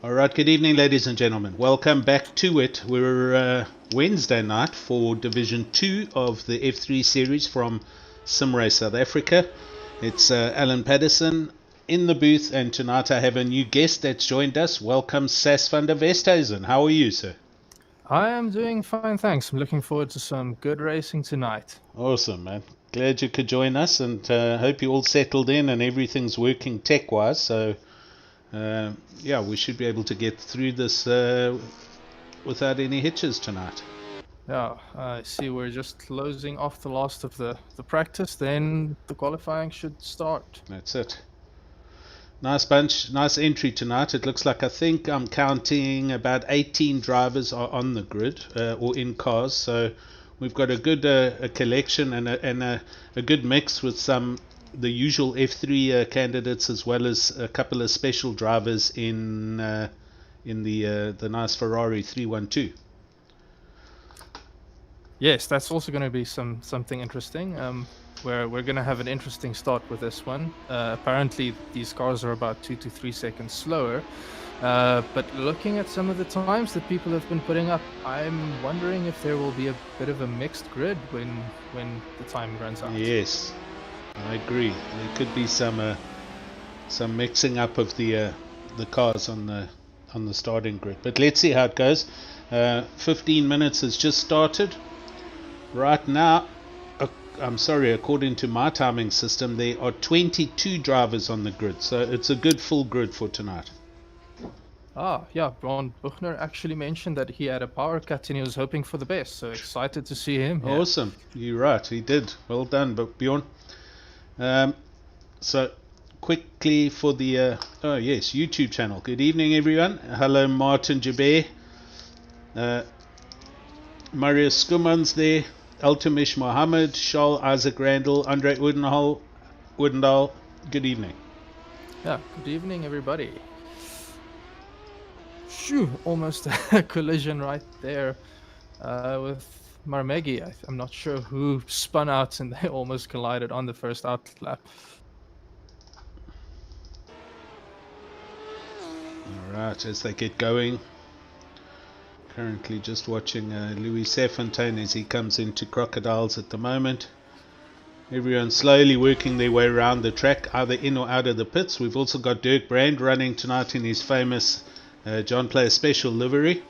All right, good evening, ladies and gentlemen. Welcome back to it. We're Wednesday night for Division 2 of the F3 series from SimRace South Africa. It's Alan Paterson in the booth, and tonight I have a new guest that's joined us. Welcome, Sas van der Westhuizen. How are you, sir? I am doing fine, thanks. I'm looking forward to some good racing tonight. Awesome, man. Glad you could join us, and hope you're all settled in and everything's working tech-wise. So, yeah, we should be able to get through this without any hitches tonight. Yeah, I see we're just closing off the last of the practice, then the qualifying should start. That's it. Nice bunch, nice entry tonight. It looks like, I think I'm counting about 18 drivers are on the grid or in cars. So we've got a good a collection and a good mix with the usual F3 candidates, as well as a couple of special drivers in the nice Ferrari 312. Yes, that's also going to be something interesting. We're going to have an interesting start with this one. Apparently, these cars are about 2 to 3 seconds slower. But looking at some of the times that people have been putting up, I'm wondering if there will be a bit of a mixed grid when the time runs out. Yes, I agree. There could be some mixing up of the cars on the starting grid. But let's see how it goes. 15 minutes has just started. Right now, I'm sorry, according to my timing system, there are 22 drivers on the grid, so it's a good full grid for tonight. Yeah, Ron Buchner actually mentioned that he had a power cut and he was hoping for the best, so excited to see him here. Awesome, you're right, he did. Well done, Bjorn. So, quickly for the, YouTube channel. Good evening, everyone. Hello, Martin Jaber. Marius Skumans there. Eltimish Mohammed, Charles Isaac Randall, Andre Oudendal. Good evening. Yeah, good evening, everybody. Shoo, almost a collision right there with Marmegi. I'm not sure who spun out and they almost collided on the first out lap. Alright, as they get going. Currently just watching Louis Serfontaine as he comes into Crocodiles at the moment. Everyone slowly working their way around the track, either in or out of the pits. We've also got Dirk Brand running tonight in his famous John Player Special livery.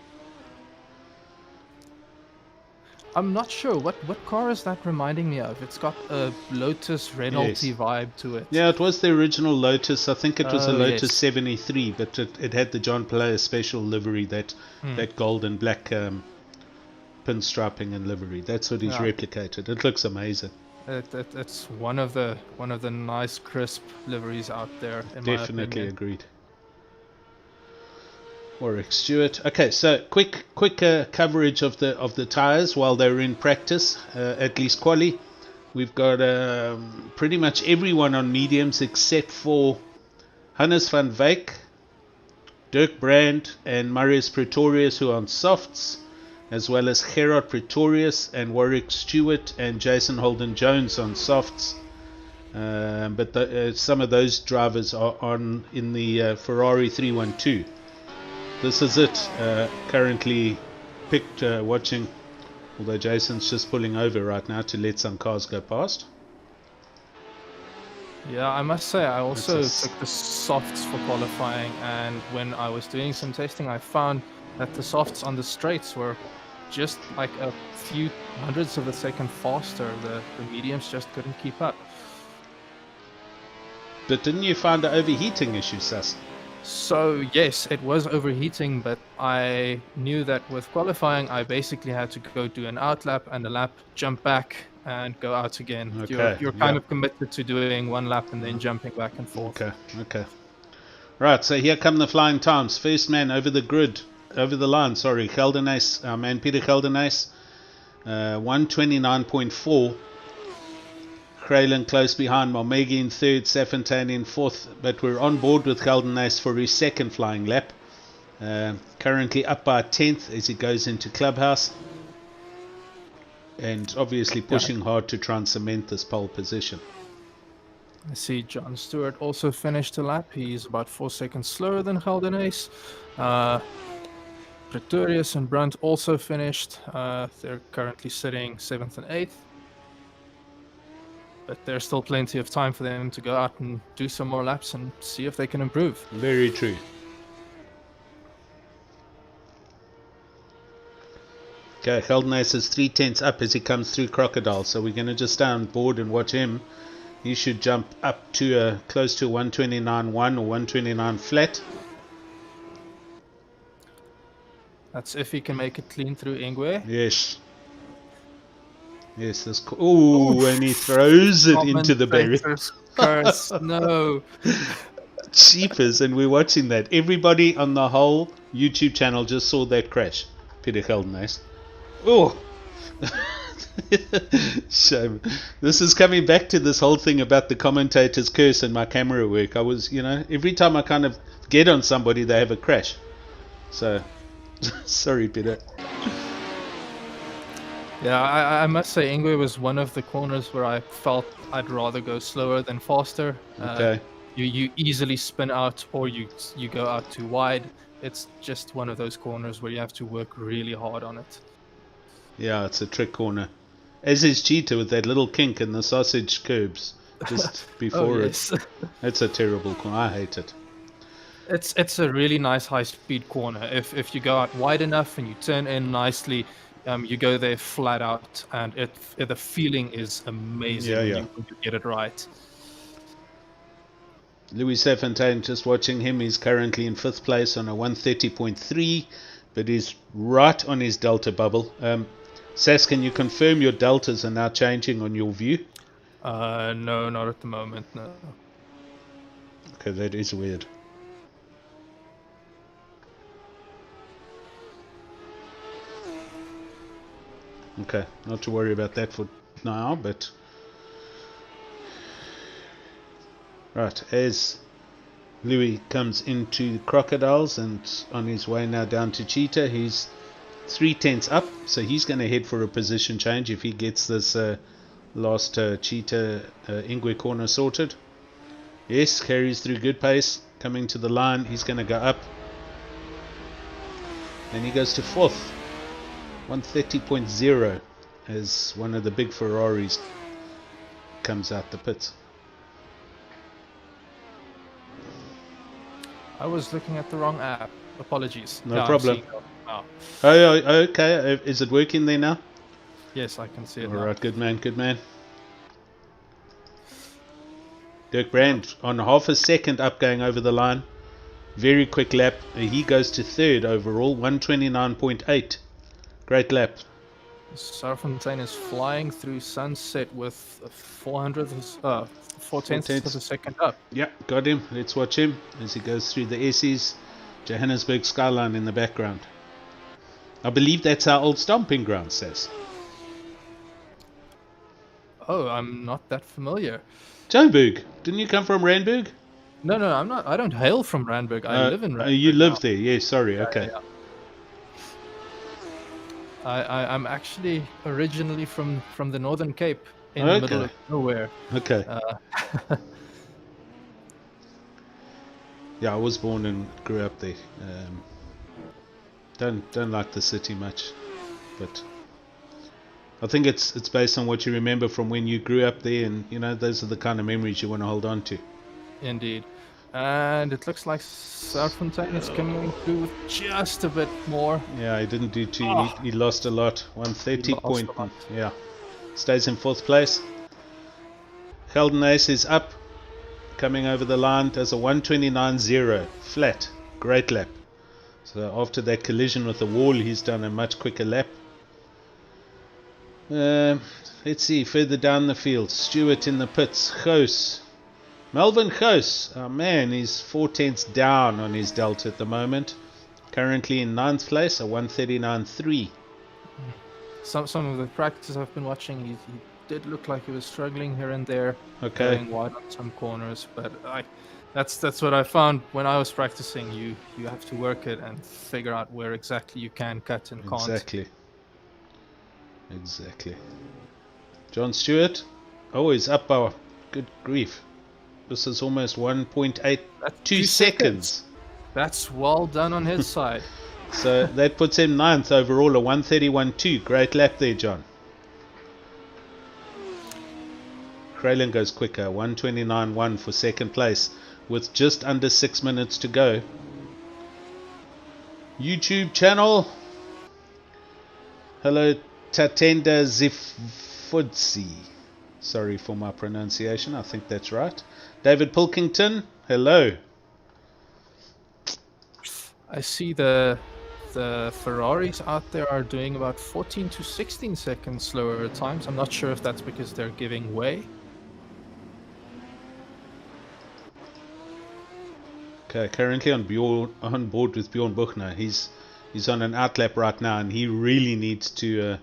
I'm not sure. What car is that reminding me of? It's got a Lotus Renault vibe to it. Yeah, it was the original Lotus. I think it was a Lotus 73, but it had the John Player Special livery, that gold and black pinstriping and livery. That's what he's replicated. It looks amazing. It's one of the nice crisp liveries out there. Definitely agreed. Warwick Stewart. Okay, so quick coverage of the tyres while they're in practice, at least quali. We've got pretty much everyone on mediums except for Hannes van Wyk, Dirk Brand and Marius Pretorius, who are on softs, as well as Gerard Pretorius and Warwick Stewart and Jason Holden Jones on softs. But some of those drivers are on in the Ferrari 312. This is it, currently picked, watching, although Jason's just pulling over right now to let some cars go past. Yeah, I must say, I also took the softs for qualifying, and when I was doing some testing, I found that the softs on the straights were just like a few hundredths of a second faster. The mediums just couldn't keep up. But didn't you find an overheating issue, Sas? So yes, it was overheating, but I knew that with qualifying, I basically had to go do an out lap and a lap, jump back and go out again. Okay, you're kind of committed to doing one lap and then jumping back and forth. Okay. Right, so here come the flying times. First man over the line, Geldenhuys, our man Peter Geldenhuys, 129.4. Kralin close behind, Marmegi in third, Serfontaine in fourth, but we're on board with Geldenhuys for his second flying lap. Currently up by 10th as he goes into Clubhouse, and obviously pushing hard to try and cement this pole position. I see John Stewart also finished a lap. He's about 4 seconds slower than Geldenhuys. Pretorius and Brunt also finished. They're currently sitting 7th and 8th. But there's still plenty of time for them to go out and do some more laps and see if they can improve. Very true. Okay, Geldenhuys is 3/10 up as he comes through Crocodile, so we're going to just stay on board and watch him. He should jump up to close to 129.1 or 129 flat. That's if he can make it clean through Ingwe. Yes. Yes, this. Oh, and he throws it into the barrier. Curse, no. Cheapers, and we're watching that. Everybody on the whole YouTube channel just saw that crash. Peter Geldenhuys. Oh. Shame. This is coming back to this whole thing about the commentator's curse and my camera work. I was, every time I kind of get on somebody, they have a crash. So, sorry, Peter. Yeah, I must say Ingwe was one of the corners where I felt I'd rather go slower than faster. Okay. You easily spin out or you go out too wide. It's just one of those corners where you have to work really hard on it. Yeah, it's a trick corner. As is Cheetah with that little kink in the sausage curbs just before yes. it. That's a terrible corner. I hate it. It's a really nice high-speed corner. If you go out wide enough and you turn in nicely, you go there flat out, and the feeling is amazing when you get it right. Louis Sefontaine, just watching him, he's currently in 5th place on a 130.3, but he's right on his delta bubble. Sass, can you confirm your deltas are now changing on your view? No, not at the moment, no. Okay, that is weird. Okay, not to worry about that for now, but... Right, as Louis comes into Crocodiles and on his way now down to Cheetah, he's 3/10 up, so he's going to head for a position change if he gets this last Cheetah Ingwe corner sorted. Yes, carries through good pace, coming to the line, he's going to go up. And he goes to 4th, 130.0, as one of the big Ferraris comes out the pits. I was looking at the wrong app. Apologies. No problem. Oh, okay. Is it working there now? Yes, I can see it. All right, good man, good man. Dirk Brand on half a second up going over the line. Very quick lap. He goes to 3rd overall, 129.8. Great lap. Sarfontaine is flying through sunset with 4/10 of a second up. Yeah, got him. Let's watch him as he goes through the S's. Johannesburg skyline in the background. I believe that's our old stomping ground, says. Oh, I'm not that familiar. Joburg. Didn't you come from Randburg? No, I'm not. I don't hail from Randburg. I live in Randburg. You live there? Yeah, sorry. Okay. Yeah. I'm actually originally from the Northern Cape in the middle of nowhere. Okay. Yeah, I was born and grew up there. Don't like the city much, but I think it's based on what you remember from when you grew up there, and those are the kind of memories you want to hold on to. Indeed. And it looks like Sarfontaine is coming through with just a bit more. Yeah, he didn't do too. He lost a lot. 130 point. Yeah, stays in 4th place. Geldenhuys is up, coming over the line, does a 129.0 flat. Great lap. So after that collision with the wall, he's done a much quicker lap. Let's see, further down the field, Stewart in the pits, Goos. Melvin Goos, oh man, he's 4/10 down on his delta at the moment. Currently in 9th place, a 139.3. Some of the practices I've been watching, he did look like he was struggling here and there, going wide on some corners. But that's what I found when I was practicing. You have to work it and figure out where exactly you can cut and can't. Exactly. John Stewart, he's up by good grief. This is almost 1.82 2 seconds. That's well done on his side. So that puts him 9th overall, a 1:31.2. Great lap there, John. Kralin goes quicker, 1:29.1 for second place, with just under 6 minutes to go. YouTube channel. Hello, Tatenda Zifudzi. Sorry for my pronunciation, I think that's right. David Pilkington, hello. I see the Ferraris out there are doing about 14 to 16 seconds slower at times. I'm not sure if that's because they're giving way. Okay, currently on board with Bjorn Buchner. He's on an outlap right now, and he really needs to.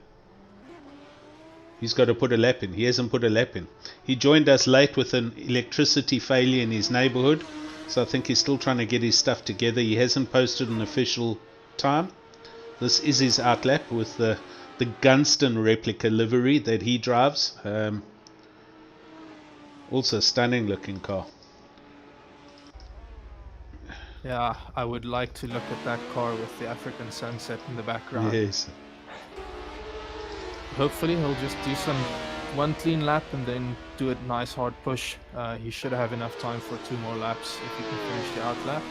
He's got to put a lap in. He hasn't put a lap in. He joined us late with an electricity failure in his neighborhood, so I think he's still trying to get his stuff together. He hasn't posted an official time. This is his outlap with the Gunston replica livery that he drives. Also stunning looking car. Yeah, I would like to look at that car with the African sunset in the background. Yes. Hopefully he'll just do one clean lap and then do a nice hard push. He should have enough time for 2 more laps if he can finish the out lap.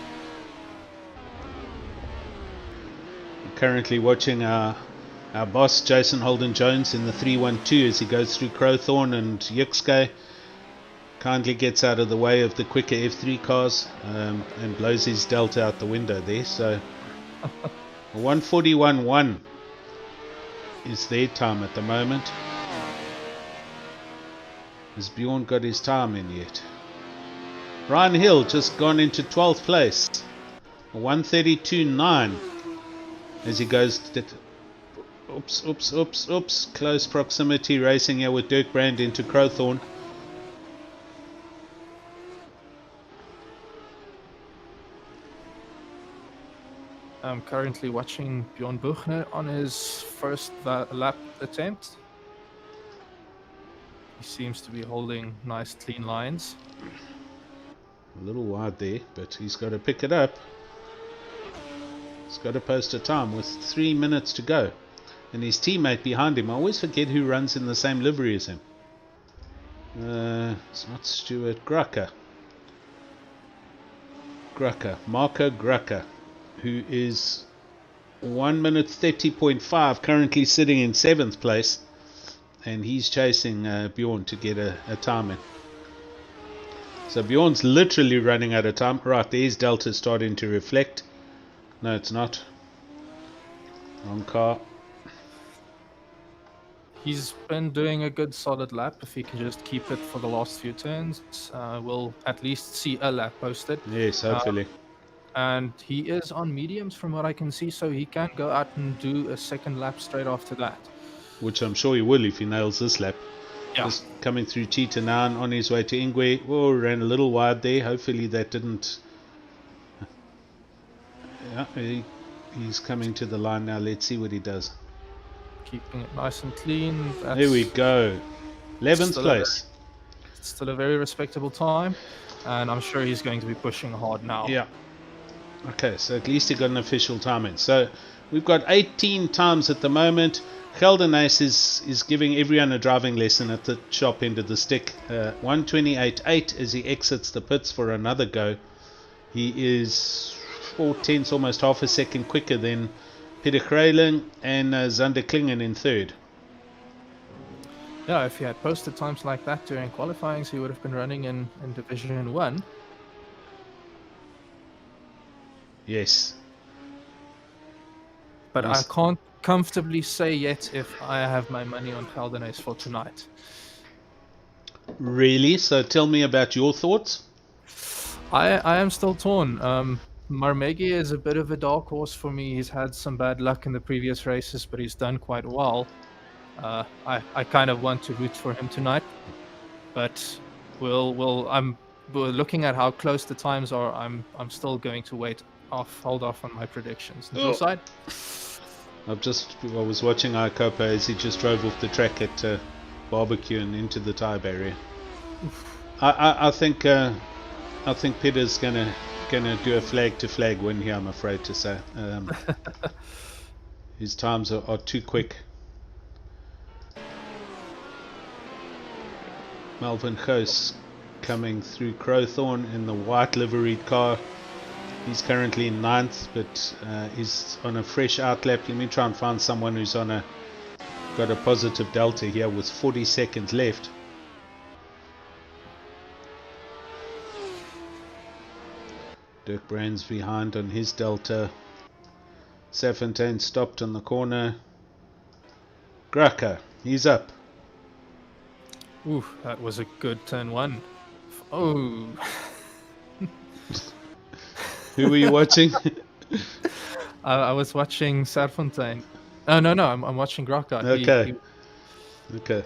Currently watching our boss Jason Holden Jones in the 312 as he goes through Crowthorne and Yuxke. Kindly gets out of the way of the quicker F3 cars and blows his Delta out the window there. So 1:41.1 is their time at the moment. Has Bjorn got his time in yet? Ryan Hill just gone into 12th place. 1:32.9 as he goes to... Oops. Close proximity racing here with Dirk Brand into Crowthorne. I'm currently watching Bjorn Buchner on his first lap attempt. He seems to be holding nice clean lines. A little wide there, but he's got to pick it up. He's got to post a time with 3 minutes to go. And his teammate behind him, I always forget who runs in the same livery as him. It's not Stuart Grucker. Marco Grucker, who is 1 minute 30.5, currently sitting in 7th place, and he's chasing Bjorn to get a time in. So Bjorn's literally running out of time. Right, there's Delta starting to reflect. No, it's not. Wrong car. He's been doing a good solid lap. If he can just keep it for the last few turns, we'll at least see a lap posted. Yes, hopefully. And he is on mediums from what I can see, so he can go out and do a second lap straight after that. Which I'm sure he will if he nails this lap. Yeah. Just coming through Cheetah now and on his way to Ingwe. Oh, ran a little wide there. Hopefully that didn't... Yeah, he's coming to the line now. Let's see what he does. Keeping it nice and clean. There we go. 11th place. Still a very respectable time. And I'm sure he's going to be pushing hard now. Yeah. Okay, so at least he got an official time in. So we've got 18 times at the moment. Geldernace is giving everyone a driving lesson at the sharp end of the stick. 1:28.8 as he exits the pits for another go. He is 4/10, almost half a second quicker than Peter Kralin and Zander Klingen in 3rd. Yeah, if he had posted times like that during qualifying, he would have been running in Division 1. Yes. But I can't comfortably say yet if I have my money on Geldernace for tonight. Really? So tell me about your thoughts. I am still torn. Marmegi is a bit of a dark horse for me. He's had some bad luck in the previous races, but he's done quite well. I kind of want to root for him tonight, but we're looking at how close the times are. I'm still going to hold off on my predictions. On your side? I was watching Ikopa as he just drove off the track at barbecue and into the tyre barrier. I think Peter's gonna do a flag to flag win here, I'm afraid to say. His times are too quick. Melvin Khoos coming through Crowthorne in the white liveried car. He's currently in 9th, but he's on a fresh outlap. Let me try and find someone who's got a positive delta here with 40 seconds left. Dirk Brand's behind on his delta. Safontaine stopped on the corner. Graka, he's up. Ooh, that was a good turn 1. Oh. Who were you watching? I was watching Serfontein. Oh, no, I'm watching Graka. Okay. Okay.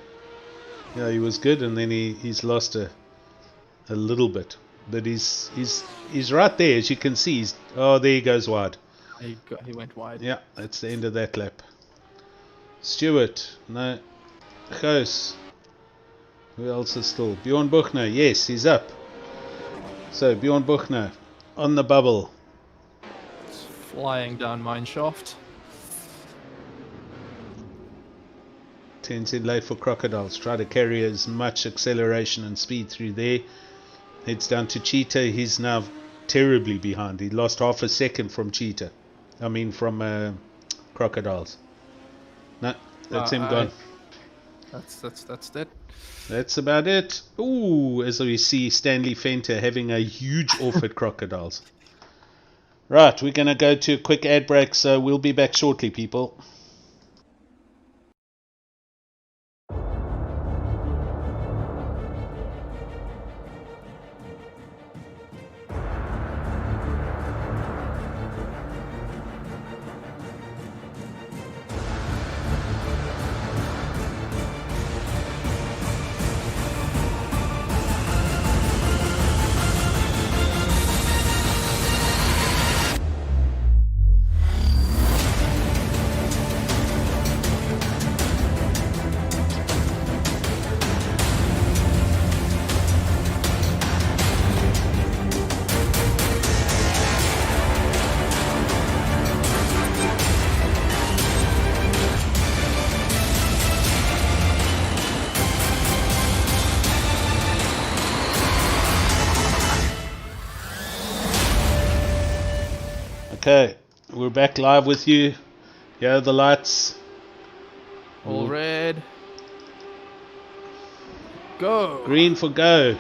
Yeah, he was good, and then he's lost a little bit. But he's right there, as you can see. There he goes wide. He went wide. Yeah, that's the end of that lap. Stewart, no. Khoos. Who else is still? Bjorn Buchner, yes, he's up. So Bjorn Buchner on the bubble. It's flying down mine shaft. 10's in late for Crocodiles. Try to carry as much acceleration and speed through there. Heads down to Cheetah. He's now terribly behind. He lost half a second from Cheetah. I mean from Crocodiles. No, that's him gone. That's it. That's about it. Ooh, as we see Stanley Fenter having a huge off at Crocodiles. Right, we're going to go to a quick ad break, so we'll be back shortly, people. Okay, we're back live with you. Here are the lights. All red. Go. Green for go.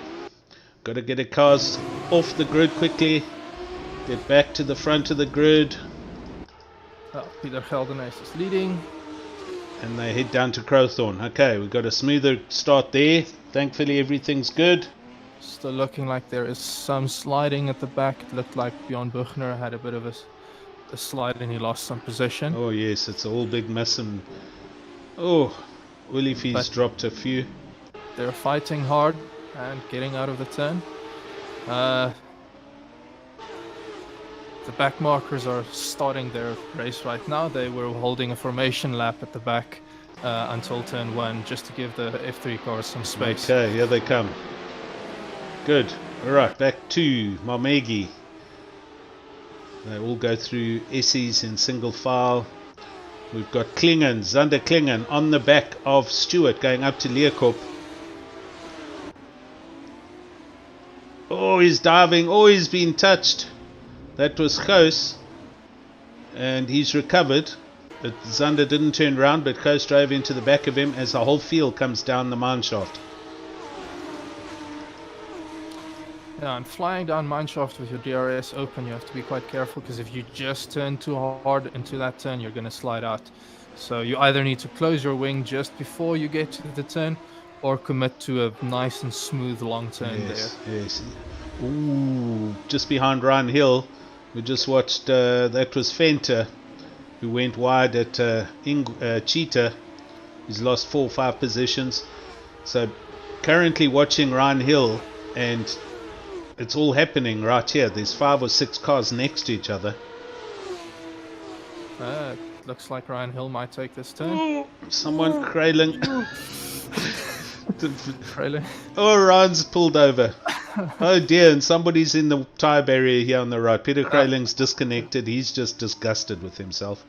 Got to get the cars off the grid quickly. Get back to the front of the grid. Peter Geldenhuis is leading. And they head down to Crowthorne. Okay, we've got a smoother start there. Thankfully everything's good. Still looking like there is some sliding at the back. It looked like Bjorn Buchner had a bit of a slide and he lost some position. Oh yes, it's a whole big mess, and Willifee's dropped a few. They're fighting hard and getting out of the turn. The back markers are starting their race right now. They were holding a formation lap at the back until turn 1, just to give the F3 cars some space. Okay, here they come. Good. Alright, back to Marmegi. They all go through Essies in single file. We've got Klingen, Zander Klingen on the back of Stewart going up to Leerkop. Oh, he's diving. Oh, he's been touched. That was Khoos. And he's recovered. But Zander didn't turn around, but Khoos drove into the back of him as the whole field comes down the mine shaft. Yeah, and flying down mineshaft with your DRS open, you have to be quite careful, because if you just turn too hard into that turn, you're going to slide out. So you either need to close your wing just before you get to the turn, or commit to a nice and smooth long turn there. Yes. Ooh, just behind Ryan Hill, we just watched, that was Fenter, who went wide at Cheetah. He's lost 4 or 5 positions. So currently watching Ryan Hill, and it's all happening right here. There's 5 or 6 cars next to each other. Looks like Ryan Hill might take this turn. Ooh, someone crailing. Really? Oh, Ryan's pulled over. Oh dear, and somebody's in the tyre barrier here on the right. Peter Krayling's disconnected. He's just disgusted with himself.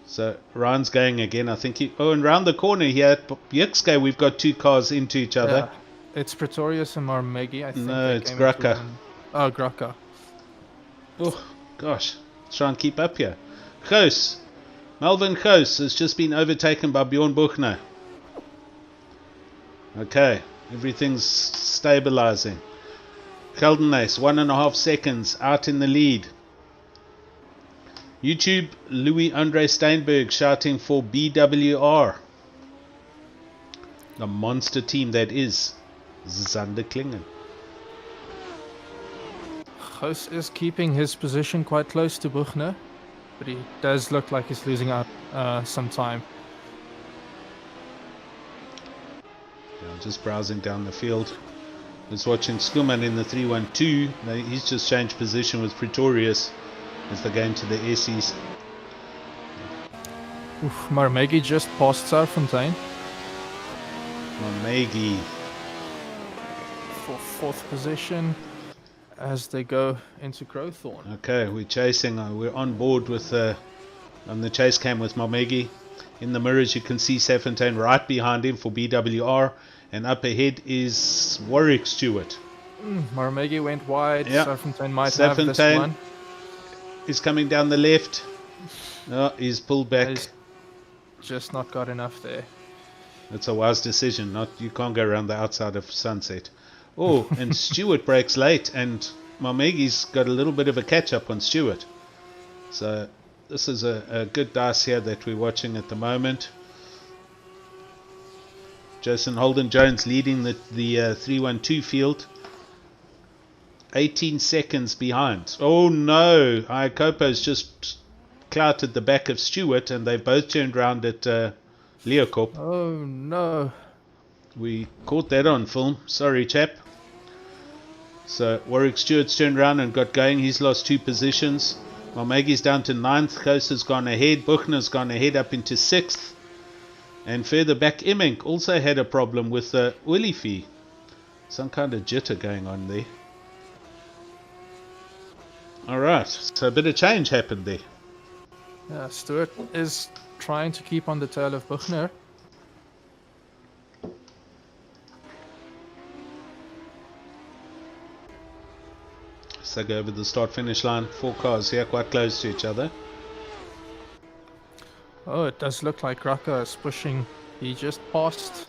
So Ryan's going again. I think he... Oh, and round the corner here at Yixke, we've got two cars into each other. Yeah. It's Pretorius and Marmegi, I think. No, it's Graka. Oh, Graka. Oh, gosh. Let's try and keep up here. Goos. Melvin Goos has just been overtaken by Bjorn Buchner. Okay, everything's stabilizing. Keldenace, 1.5 seconds, out in the lead. YouTube, Louis Andre Steinberg shouting for BWR. The monster team that is Zander Klingen. Goos is keeping his position quite close to Buchner, but he does look like he's losing out some time. Yeah, just browsing down the field. I was watching Skuman in the 312. He's just changed position with Pretorius as they go into the SEs. Marmegi just passed Sarfontein. Marmegi. For 4th position as they go into Crowthorne. Okay, we're chasing. We're on board with on the chase cam with Marmegi. In the mirrors you can see Sarfontein right behind him for BWR. And up ahead is Warwick Stewart. Marmegi went wide. Yep. Sarfontein might have this one. Is coming down the left. Oh, he's pulled back. He's just not got enough there. That's a wise decision. You can't go around the outside of Sunset. Oh, and Stewart breaks late, and Marmegi's got a little bit of a catch up on Stewart. So this is a good dice here that we're watching at the moment. Jason Holden Jones leading the 312 field. 18 seconds behind. Oh no, Iacopo's just clouted the back of Stewart, and they both turned around at Leocorp. Oh no. We caught that on film. Sorry, chap. So Warwick Stewart's turned around and got going. He's lost 2 positions. Marmegi's down to 9th. Koos has gone ahead. Buchner's gone ahead up into 6th. And further back, Emink also had a problem with the Ulifi. Some kind of jitter going on there. Alright, so a bit of change happened there. Yeah, Stewart is trying to keep on the tail of Buchner. So go over the start-finish line. 4 cars here, quite close to each other. Oh, it does look like Graka is pushing. He just passed.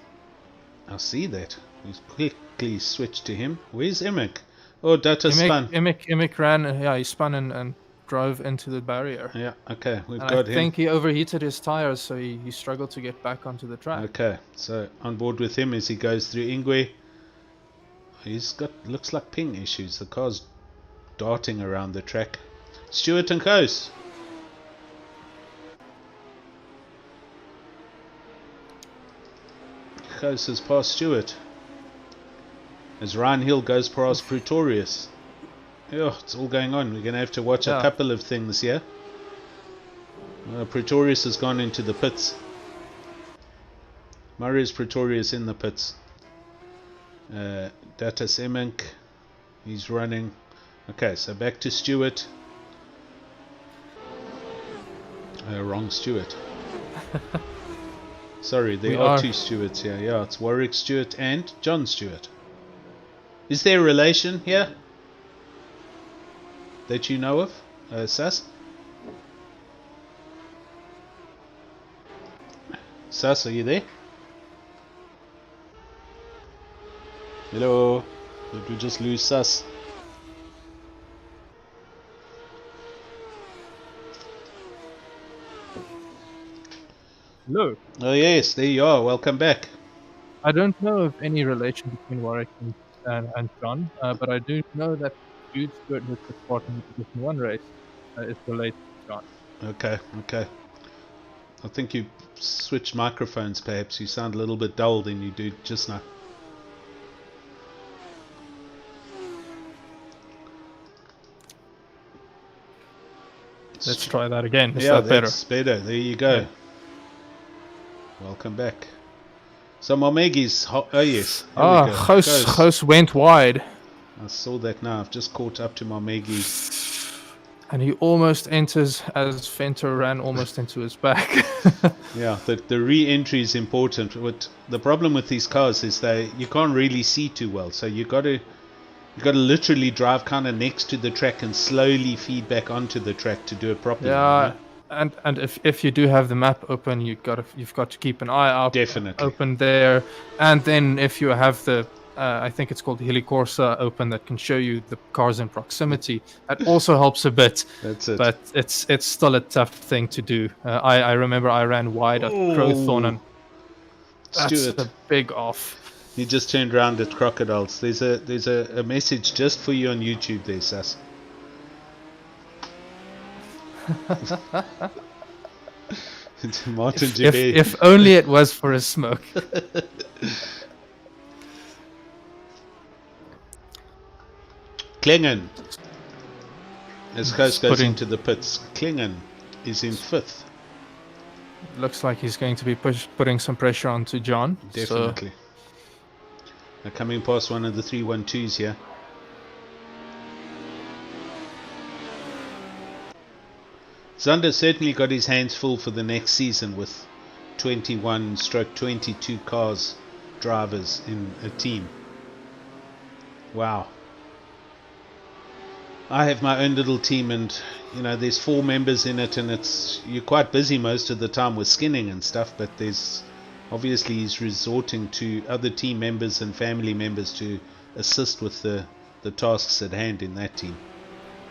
I see that. He's quickly switched to him. Where's Emink? Oh, Data spun. Emink ran. Yeah, he spun and drove into the barrier. Yeah, okay, we've got him. I think he overheated his tires, so he struggled to get back onto the track. Okay, so on board with him as he goes through Ingwe. He's got, looks like ping issues. The car's darting around the track. Stewart and Koos. Koos has passed Stewart. As Ryan Hill goes past Pretorius. Oh, it's all going on. We're going to have to watch a couple of things here. Pretorius has gone into the pits. Marius Pretorius in the pits. Datas Emink. He's running. Okay, so back to Stewart. Wrong Stewart. Sorry, there are 2 Stewarts here. Yeah, it's Warwick Stewart and John Stewart. Is there a relation here that you know of, Sas? Sas, are you there? Hello? Did we just lose Sas? Hello. Oh yes, there you are. Welcome back. I don't know of any relation between Warwick and John, but I do know that Jude Stewart, who took part in the Division 1 race, is related to John. Okay. I think you switched microphones perhaps. You sound a little bit dull than you do just now. Let's try that again. Is yeah, that better? That's better. There you go. Yeah. Welcome back. So Malmegi's... Oh, yes. Here we Ah, go. Ghost went wide. I saw that now. I've just caught up to Malmegi. And he almost enters as Fenter ran almost into his back. Yeah, the re-entry is important. The problem with these cars is you can't really see too well. So you got to literally drive kind of next to the track and slowly feed back onto the track to do it properly. Yeah, and if you do have the map open, you've got to keep an eye out. Definitely Open there, and then if you have the I think it's called Helicorsa open that can show you the cars in proximity. That also helps a bit. That's it. But it's still a tough thing to do. I remember I ran wide at Crowthorne, and that's a big off. You just turned around at Crocodiles. There's a message just for you on YouTube there, Sas. Martin if only it was for a smoke. Klingen. As Coast goes into the pits. Klingen is in 5th. Looks like he's going to be putting some pressure onto John. Definitely. They're coming past one of the 312s here. Zander certainly got his hands full for the next season with 21/22 cars, drivers in a team. Wow. I have my own little team, and there's 4 members in it, and you're quite busy most of the time with skinning and stuff, but there's obviously he's resorting to other team members and family members to assist with the tasks at hand in that team.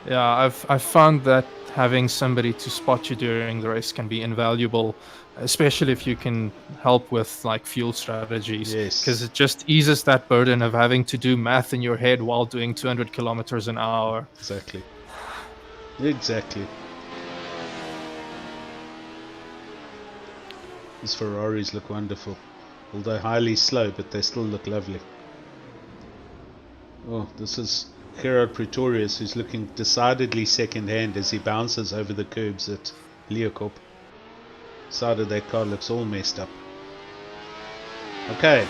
Yeah, I've found that having somebody to spot you during the race can be invaluable, especially if you can help with like fuel strategies. Yes. Because it just eases that burden of having to do math in your head while doing 200 kilometers an hour. Exactly. These Ferraris look wonderful, although highly slow, but they still look lovely. Oh, this is Gerard Pretorius, who's looking decidedly second-hand as he bounces over the curbs at Leocorp. Side of that car looks all messed up. Okay,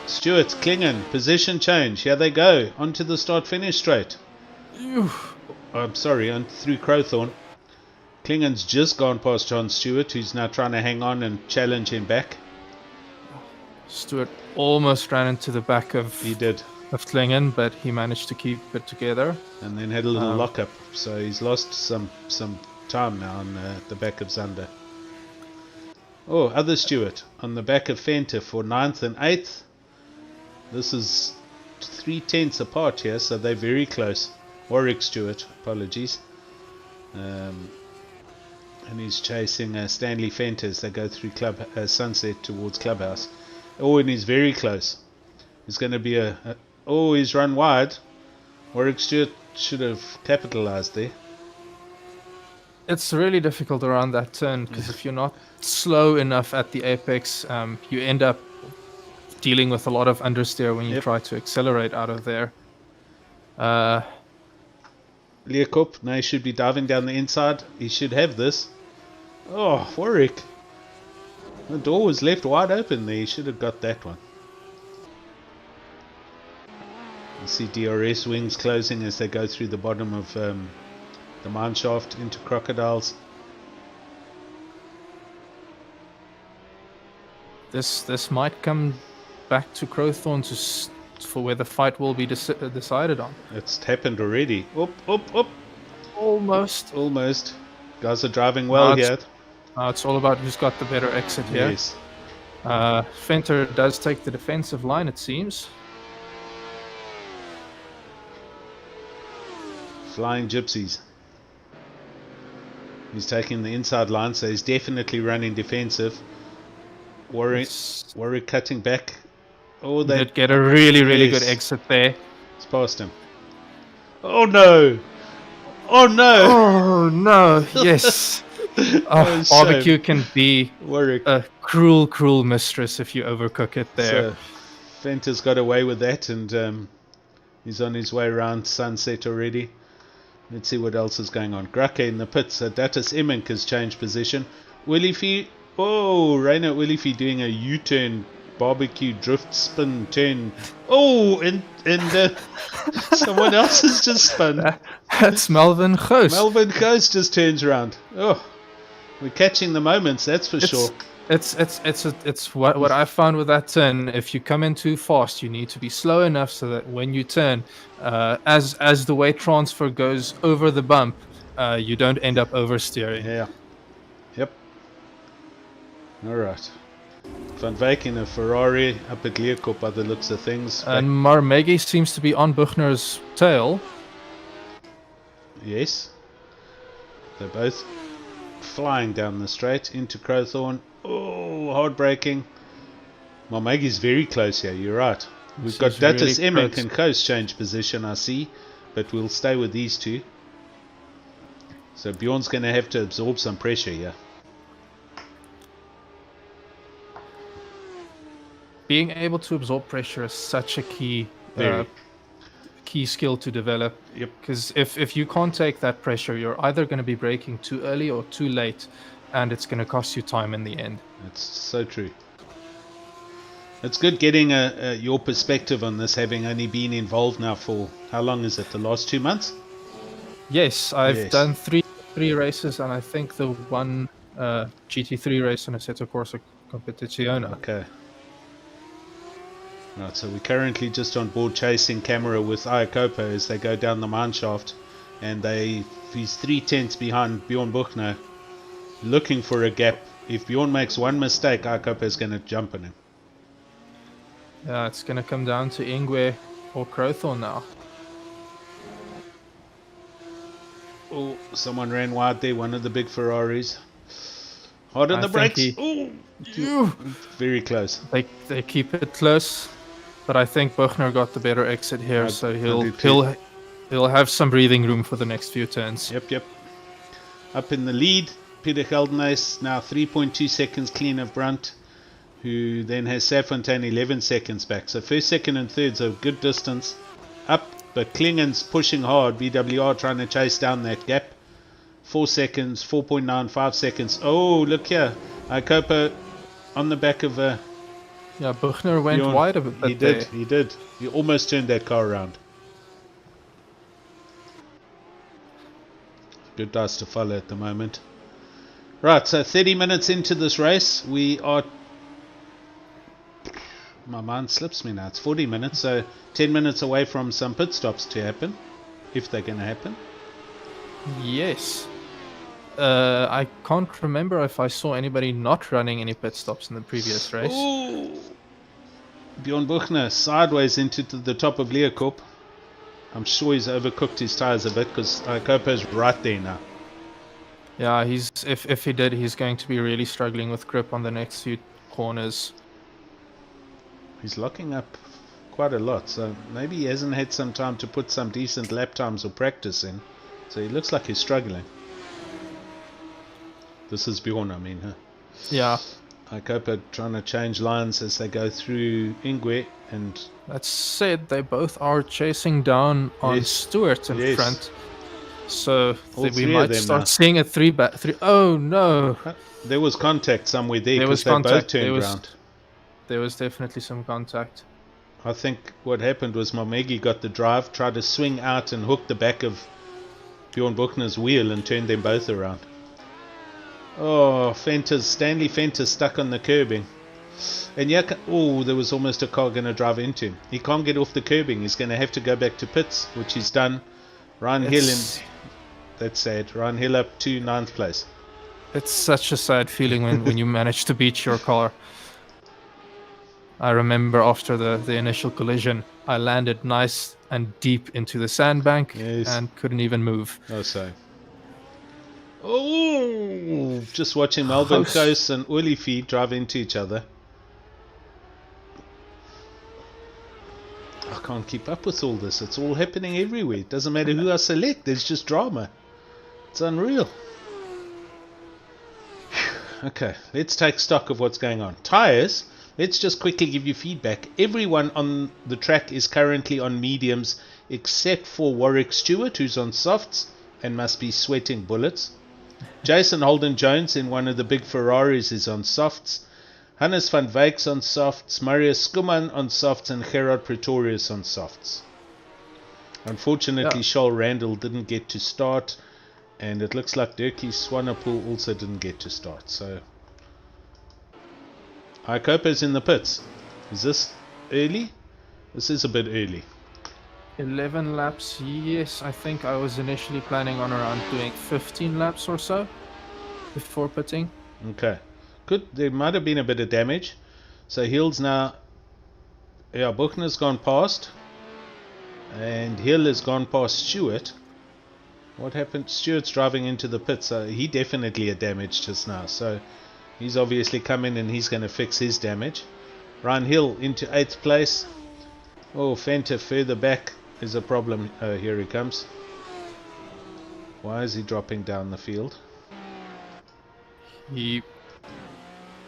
Stewart, Klingen, position change. Here they go, onto the start-finish straight. I'm sorry, through Crowthorne. Klingen's just gone past John Stewart, who's now trying to hang on and challenge him back. Stewart almost ran into the back of Klingen, but he managed to keep it together. And then had a little lock-up, so he's lost some time now on the back of Zander. Oh, other Stewart on the back of Fenter for 9th and 8th. This is 3/10 apart here, so they're very close. Warwick Stewart, apologies. And he's chasing Stanley Fenter as they go through Sunset towards Clubhouse. Oh, and he's very close. It's going to be he's run wide. Warwick Stewart should have capitalized there. It's really difficult around that turn, because if you're not slow enough at the apex, you end up dealing with a lot of understeer when you try to accelerate out of there. Leocorp, now he should be diving down the inside. He should have this. Oh, Warwick. The door was left wide open there. He should have got that one. You see DRS wings closing as they go through the bottom of the mine shaft into Crocodiles. This might come back to Crowthorne for where the fight will be decided on. It's happened already. Up. Almost. Guys are driving well here. It's all about who's got the better exit here. Yes. Fenter does take the defensive line, it seems. Flying Gypsies. He's taking the inside line, so he's definitely running defensive. Warwick cutting back. Oh, they did get a really good exit there. It's past him. Oh no! Oh no! Oh no! Yes. Barbecue can be a cruel mistress if you overcook it there. So, Fenter's got away with that, and he's on his way around Sunset already. Let's see what else is going on. Grake in the pits. Datus Emink has changed position. Willifie. Oh, Rainer Willifie doing a U-turn barbecue, drift, spin, turn. Oh, and someone else has just spun. That's Melvin Ghost. Melvin Ghost just turns around. Oh, we're catching the moments, that's for sure. It's what I found with that turn. If you come in too fast, you need to be slow enough so that when you turn, as the weight transfer goes over the bump, you don't end up oversteering. Yeah. Yep. All right. Van Wyk in a Ferrari up at Leerkop by the looks of things. And Marmegi seems to be on Buchner's tail. Yes. They're both flying down the straight into Crowthorne. Oh, hard braking. Marmegi's very close here, you're right. We've got Datus really Emink and Coast change position, I see. But we'll stay with these two. So Bjorn's going to have to absorb some pressure here. Being able to absorb pressure is such a key skill to develop. Yep. Because if you can't take that pressure, you're either going to be braking too early or too late, and it's going to cost you time in the end. That's so true. It's good getting your perspective on this, having only been involved now for, how long is it, the last 2 months? Yes, I've done three races, and I think the one GT3 race on Assetto Corsa Competizione. Okay. Right, so we're currently just on board chasing camera with Iacopo as they go down the mine shaft, and he's 3/10 behind Bjorn Buchner, looking for a gap. If Bjorn makes one mistake, Iacopo is going to jump on him. Yeah, it's going to come down to Ingwe or Crowthorne now. Oh, someone ran wide there, one of the big Ferraris. Hard on the brakes. Very close. They keep it close, but I think Buchner got the better exit here, so he'll have some breathing room for the next few turns. Yep. Up in the lead, Peter Geldenhuis now 3.2 seconds clean of Brunt, who then has Safontaine 11 seconds back. So first, second and third's a good distance up, but Klingen's pushing hard. BWR trying to chase down that gap. 4 seconds, 4.9, 5 seconds. Oh, look here. Iacopo on the back of yeah, Buchner went wide a bit. He did. He almost turned that car around. Good dice to follow at the moment. Right, so 30 minutes into this race, we are... My mind slips me now. It's 40 minutes, so 10 minutes away from some pit stops to happen, if they're going to happen. Yes. I can't remember if I saw anybody not running any pit stops in the previous race. Ooh. Bjorn Buchner sideways into the top of Leerkop. I'm sure he's overcooked his tyres a bit because Iacopo's right there now. Yeah, if he did, he's going to be really struggling with grip on the next few corners. He's locking up quite a lot, so maybe he hasn't had some time to put some decent lap times or practice in. So he looks like he's struggling. This is Bjorn, I mean, huh? Yeah. Iacopo trying to change lines as they go through Ingwe, and that said, they both are chasing down on Stewart in front. So we might start seeing a three. Oh no! There was contact somewhere there because they both turned around. There was definitely some contact. I think what happened was Marmegi got the drive, tried to swing out and hook the back of Bjorn Buchner's wheel and turned them both around. Oh, Stanley Fenter's stuck on the curbing. And there was almost a car going to drive into him. He can't get off the curbing. He's going to have to go back to pits, which he's done. Ryan Hill, that's sad. Ryan Hill up to 9th place. It's such a sad feeling when you manage to beat your car. I remember after the initial collision, I landed nice and deep into the sandbank and couldn't even move. Oh, so. Oh, just watching Melvin Coase and Olifi drive into each other. I can't keep up with all this. It's all happening everywhere. It doesn't matter who I select. There's just drama. It's unreal. Okay, let's take stock of what's going on. Tyres. Let's just quickly give you feedback. Everyone on the track is currently on mediums except for Warwick Stewart, who's on softs and must be sweating bullets. Jason Holden-Jones in one of the big Ferraris is on softs. Hannes van Wyks on softs, Marius Skuman on softs, and Gerard Pretorius on softs. Unfortunately, Charles Randall didn't get to start, and it looks like Dirkie Swanepoel also didn't get to start. So, Ikopa's in the pits. Is this early? This is a bit early. 11 laps, yes. I think I was initially planning on around doing 15 laps or so before pitting. Okay. Good. There might have been a bit of damage. So Hill's now... Yeah, Buchner's gone past. And Hill has gone past Stewart. What happened? Stewart's driving into the pits. So he definitely had damage just now. So he's obviously come in and he's going to fix his damage. Ryan Hill into 8th place. Oh, Fanta further back is a problem. Here he comes. Why is he dropping down the field?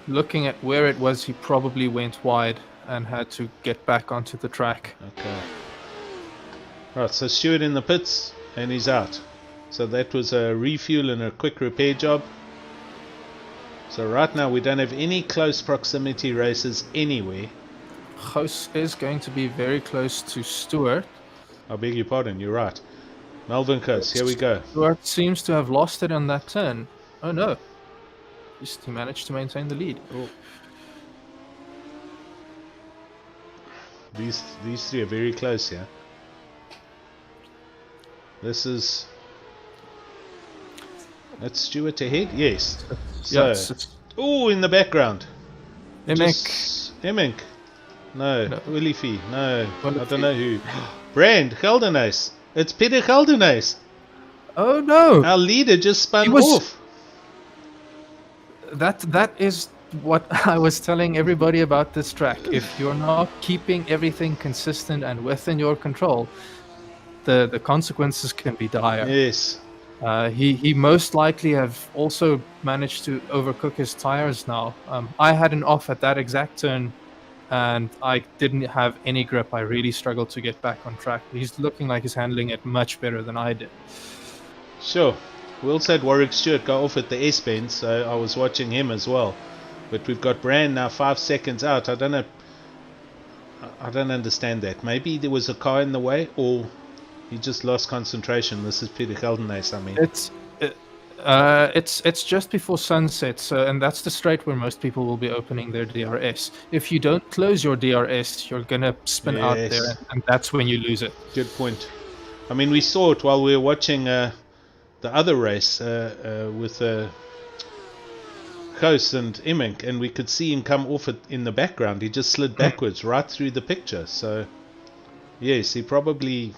Looking at where it was, he probably went wide and had to get back onto the track. Okay. Right, so Stewart in the pits and he's out. So that was a refuel and a quick repair job. So right now we don't have any close proximity races anywhere. Gous is going to be very close to Stewart. I beg your pardon, you're right. Melvin Gous, here we go. Stewart seems to have lost it on that turn. Oh no. He managed to maintain the lead. Oh. These three are very close here. This is... That's Stewart ahead? Yes. So, yes. Oh, in the background. Emink. No. Willie Fee. No. I don't know who. Brand. Geldenhuis. It's Peter Geldenhuis. Oh no. Our leader just spun off. That is what I was telling everybody about this track. If you're not keeping everything consistent and within your control, the consequences can be dire. Yes. He most likely have also managed to overcook his tires now. I had an off at that exact turn, and I didn't have any grip. I really struggled to get back on track. He's looking like he's handling it much better than I did. Sure. We also had Warwick Stewart go off at the S-bend, so I was watching him as well. But we've got Brand now 5 seconds out. I don't know. I don't understand that. Maybe there was a car in the way, or he just lost concentration. This is Peter Geldenhuis, I mean. It's just before sunset, so, and that's the straight where most people will be opening their DRS. If you don't close your DRS, you're gonna spin out there, and that's when you lose it. Good point. I mean, we saw it while we were watching the other race with Gous and Emink, and we could see him come off it in the background. He just slid backwards right through the picture. So, yes, he probably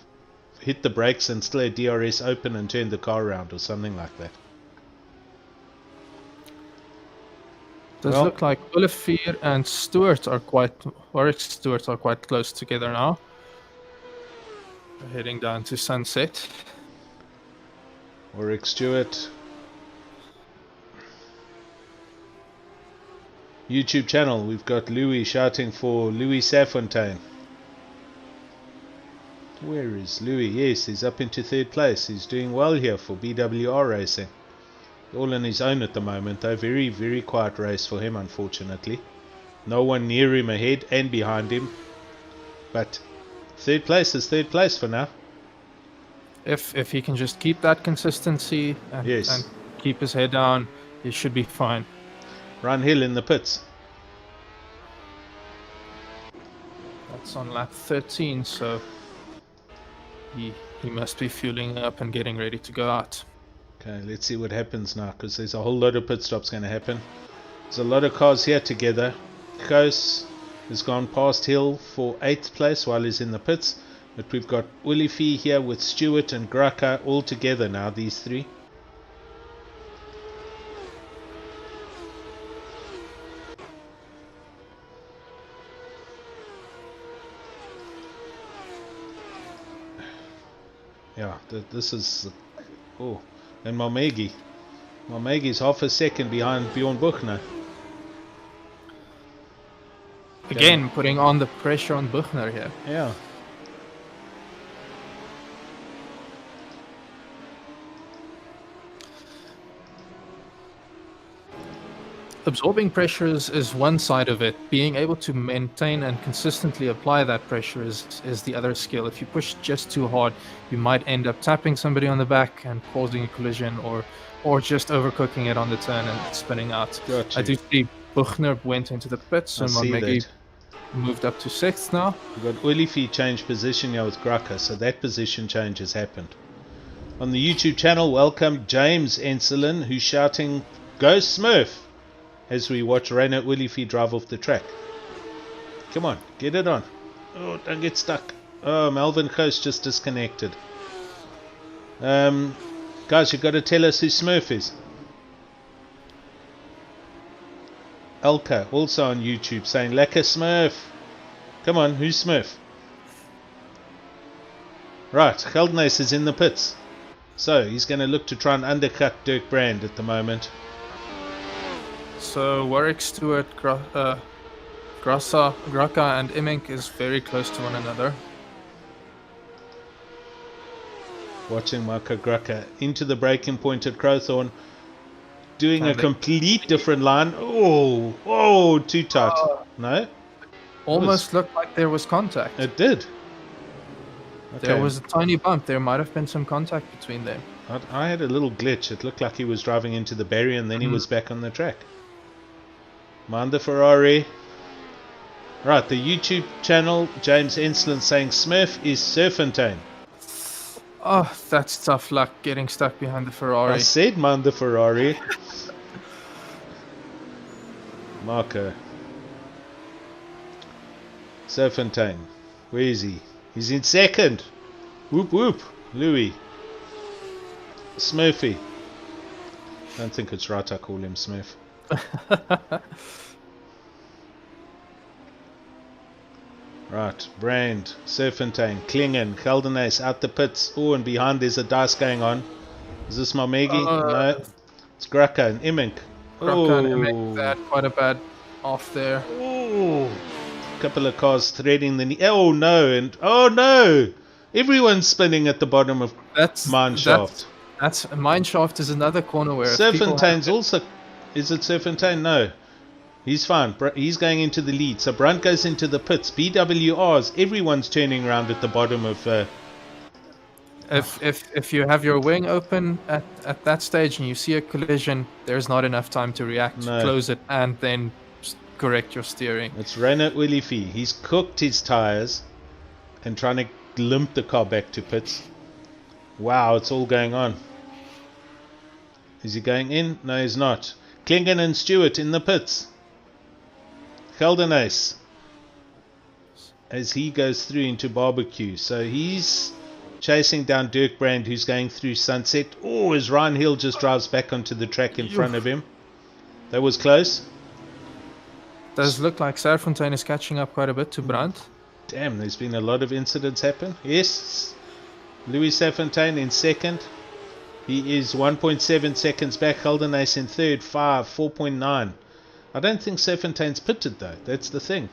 hit the brakes and still had DRS open and turned the car around or something like that. Does look like Olivier and Warwick Stewart are quite close together now. We're heading down to sunset. Warwick Stewart. YouTube channel, we've got Louis shouting for Louis Safontaine. Where is Louis? Yes, he's up into 3rd place. He's doing well here for BWR Racing. All on his own at the moment. A very, very quiet race for him, unfortunately. No one near him ahead and behind him. But 3rd place is 3rd place for now. If he can just keep that consistency and keep his head down, he should be fine. Ryan Hill in the pits. That's on lap 13, so he must be fueling up and getting ready to go out. Okay, let's see what happens now, because there's a whole lot of pit stops going to happen. There's a lot of cars here together. Gous has gone past Hill for 8th place while he's in the pits. But we've got Olivier here with Stewart and Graka all together now, these three. Yeah, this is... Oh, and Malmegi. Malmegi's half a second behind Bjorn Buchner. Again, putting on the pressure on Buchner here. Yeah. absorbing pressure is one side of it. Being able to maintain and consistently apply that pressure is the other skill. If you push just too hard, you might end up tapping somebody on the back and causing a collision, or just overcooking it on the turn and spinning out. Got I you. do see Buchner went into the pits, I and see Maggie that. moved up to 6th now. We've got Olifi changed position here with Graka, so that position change has happened. On the YouTube channel, welcome James Enselin, who's shouting, "Go Smurf!" as we watch Rainer Olifi drive off the track. Come on, get it on. Oh, don't get stuck. Oh, Melvin Coast just disconnected. Guys, you've got to tell us who Smurf is. Elka, also on YouTube, saying, "Lekker Smurf." Come on, who's Smurf? Right, Geldenace is in the pits. So, he's going to look to try and undercut Dirk Brand at the moment. So Warwick, Stewart, Graka, and Immink is very close to one another. Watching Marco Graka into the braking point at Crowthorne. Doing a complete different line. Oh, too tight. No? Almost looked like there was contact. It did. Okay. There was a tiny bump. There might have been some contact between them. I had a little glitch. It looked like he was driving into the barrier and then he was back on the track. Mind the Ferrari. Right, the YouTube channel, James Enslin saying Smurf is Surfontaine. Oh, that's tough luck getting stuck behind the Ferrari. I said mind the Ferrari. Marco. Surfontaine. Where is he? He's in second. Whoop whoop. Louis. Smurfy. Don't think it's right I call him Smurf. Right, Brand, Surfontaine, Klingen, Geldenace out the pits. Oh, and behind there's a dice going on. Is this Malmegi? No. It's Graka and Immink. Graka and Immink, they had quite a bad off there. Oh, couple of cars threading the knee. Oh no, and oh no! Everyone's spinning at the bottom of Mineshaft. That's Mineshaft is another corner where Surfontaine's also. Is it Surfontaine? No. He's fine. He's going into the lead. So Brunt goes into the pits. BWRs. Everyone's turning around at the bottom of. If you have your wing open at that stage and you see a collision, there's not enough time to react. No. Close it and then correct your steering. It's Renault Willifi. He's cooked his tires and trying to limp the car back to pits. Wow, it's all going on. Is he going in? No, he's not. Klingen and Stewart in the pits. Geldenace as he goes through into barbecue. So he's chasing down Dirk Brand, who's going through Sunset. Oh, as Ryan Hill just drives back onto the track in front of him. That was close. Does look like Surfontaine is catching up quite a bit to Brandt. Damn, there's been a lot of incidents happen. Yes, Louis Surfontaine in second. He is 1.7 seconds back. Geldenace in third, 4.9. I don't think Surfontaine's pitted though. That's the thing.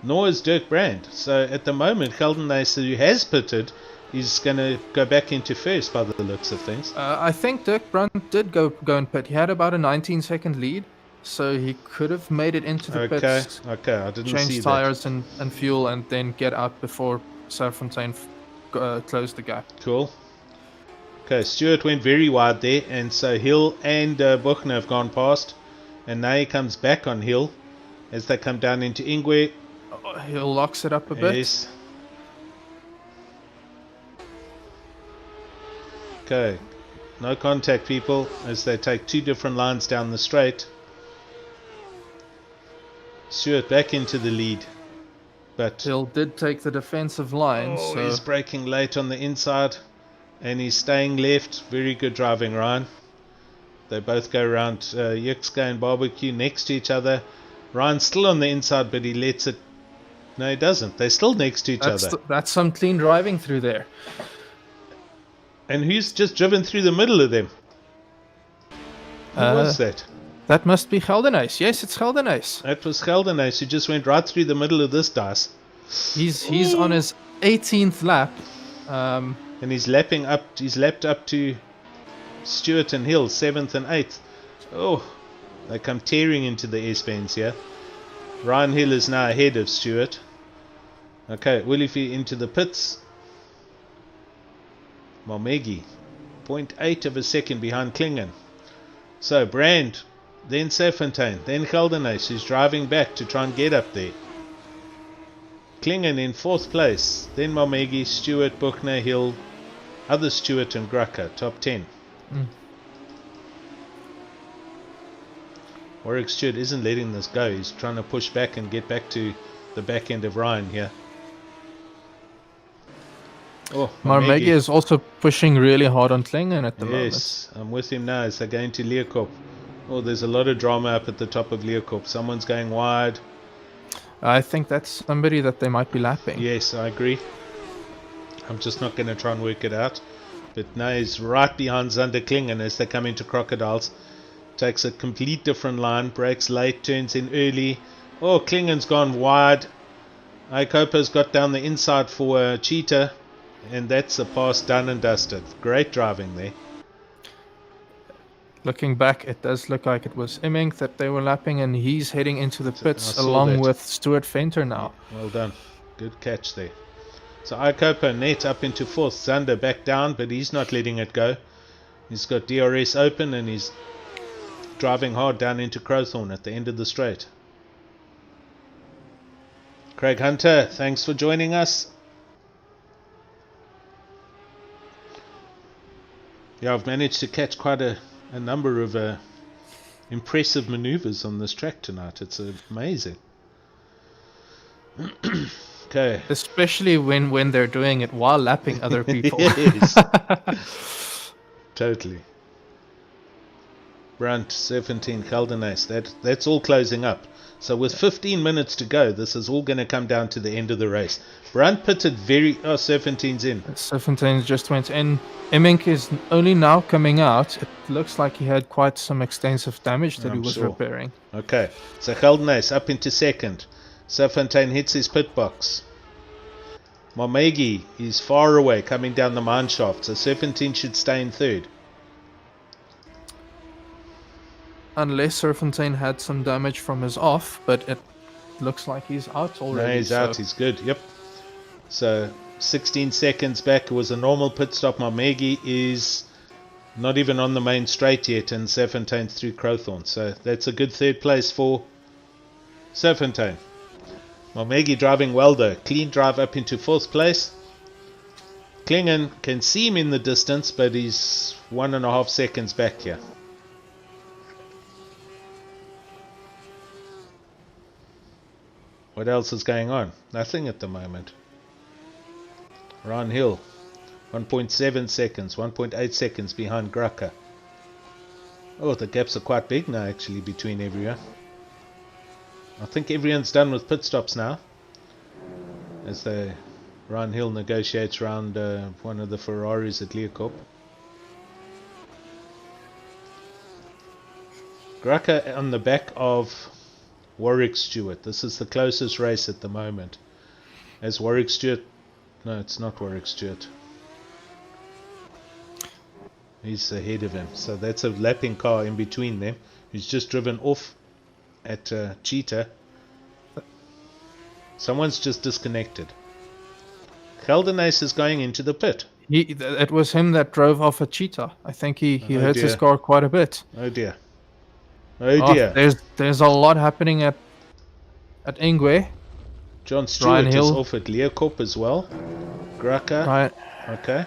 Nor is Dirk Brand. So at the moment, Geldenace, who has pitted, is going to go back into first by the looks of things. I think Dirk Brand did go and pit. He had about a 19-second lead, so he could have made it into the pits. Okay, I didn't see that. Change tires and fuel, and then get out before Surfontaine closed the gap. Cool. Okay, Stewart went very wide there, and so Hill and Buchner have gone past. And now he comes back on Hill as they come down into Ingwe. Hill locks it up a bit. Yes. Okay. No contact, people, as they take two different lines down the straight. Stewart back into the lead. But Hill did take the defensive line. Oh, so he's braking late on the inside. And he's staying left. Very good driving, Ryan. They both go around Yixka and Barbecue next to each other. Ryan's still on the inside, but he lets it. No, he doesn't. They're still next to each other. That's some clean driving through there. And who's just driven through the middle of them? Who was that? That must be Geldenace. Yes, it's Geldenace. That was Geldenace who just went right through the middle of this dice. He's on his 18th lap. And he's lapped up to Stewart and Hill, 7th and 8th. Oh, They come tearing into the S-bends here. Ryan Hill is now ahead of Stewart. Okay, Willifee into the pits. Malmegi, 0.8 of a second behind Klingen. So Brand, then Serfontein, then Geldenhuys, who's driving back to try and get up there. Klingen in 4th place, then Malmegi, Stewart, Buchner, Hill, other Stewart and Grucker, top 10. Warwick Stewart isn't letting this go. He's trying to push back and get back to the back end of Ryan here. Oh, Malmegi is also pushing really hard on Klingen at the moment. Yes, I'm with him now as they're going to Leeuwkop. Oh, there's a lot of drama up at the top of Leeuwkop. Someone's going wide. I think that's somebody that they might be lapping. Yes, I agree. I'm just not going to try and work it out. But now he's right behind Zander Klingen as they come into Crocodiles. Takes a complete different line. Brakes late, turns in early. Oh, Klingen's gone wide. Ikopa's got down the inside for Cheetah. And that's a pass done and dusted. Great driving there. Looking back, it does look like it was Immink that they were lapping, and he's heading into the pits along with Stuart Venter now. Well done. Good catch there. So Ikopa net up into 4th. Zander back down, but he's not letting it go. He's got DRS open and he's driving hard down into Crowthorne at the end of the straight. Craig Hunter, thanks for joining us. Yeah, I've managed to catch quite a number of impressive maneuvers on this track tonight. It's amazing. Okay. Especially when they're doing it while lapping other people. Yes. Totally. Brunt, 17, Geldenhuys. That's all closing up. So with 15 minutes to go, this is all going to come down to the end of the race. Brunt pitted Serpentine's in. Serpentine just went in. Immink is only now coming out. It looks like he had quite some extensive damage that he was repairing. Okay, so Geldenhuys up into 2nd. Serpentine hits his pit box. Malmegi is far away coming down the mine shaft, so Serpentine should stay in 3rd. Unless Serpentine had some damage from his off, but it looks like he's out already. No, he's out. He's good. Yep. So 16 seconds back. It was a normal pit stop. Malmegi is not even on the main straight yet, and Serpentine's through Crowthorne. So that's a good 3rd place for Serpentine. Malmegi driving well though. Clean drive up into 4th place. Klingen can see him in the distance, but he's 1.5 seconds back here. What else is going on? Nothing at the moment. Ryan Hill, 1.7 seconds, 1.8 seconds behind Grucker. Oh, the gaps are quite big now actually between everyone. I think everyone's done with pit stops now. As Ryan Hill negotiates around one of the Ferraris at Leeuwkop. Grucker on the back of Warwick Stewart. This is the closest race at the moment. As Warwick Stewart... No, it's not Warwick Stewart. He's ahead of him. So that's a lapping car in between them. Who's just driven off at Cheetah. Someone's just disconnected. Geldenhuys is going into the pit. It was him that drove off a Cheetah. I think he hurt his car quite a bit. Oh dear. Oh dear. There's a lot happening at Ingwe. John Stewart is off at Leeuwkop as well. Grucker. Okay.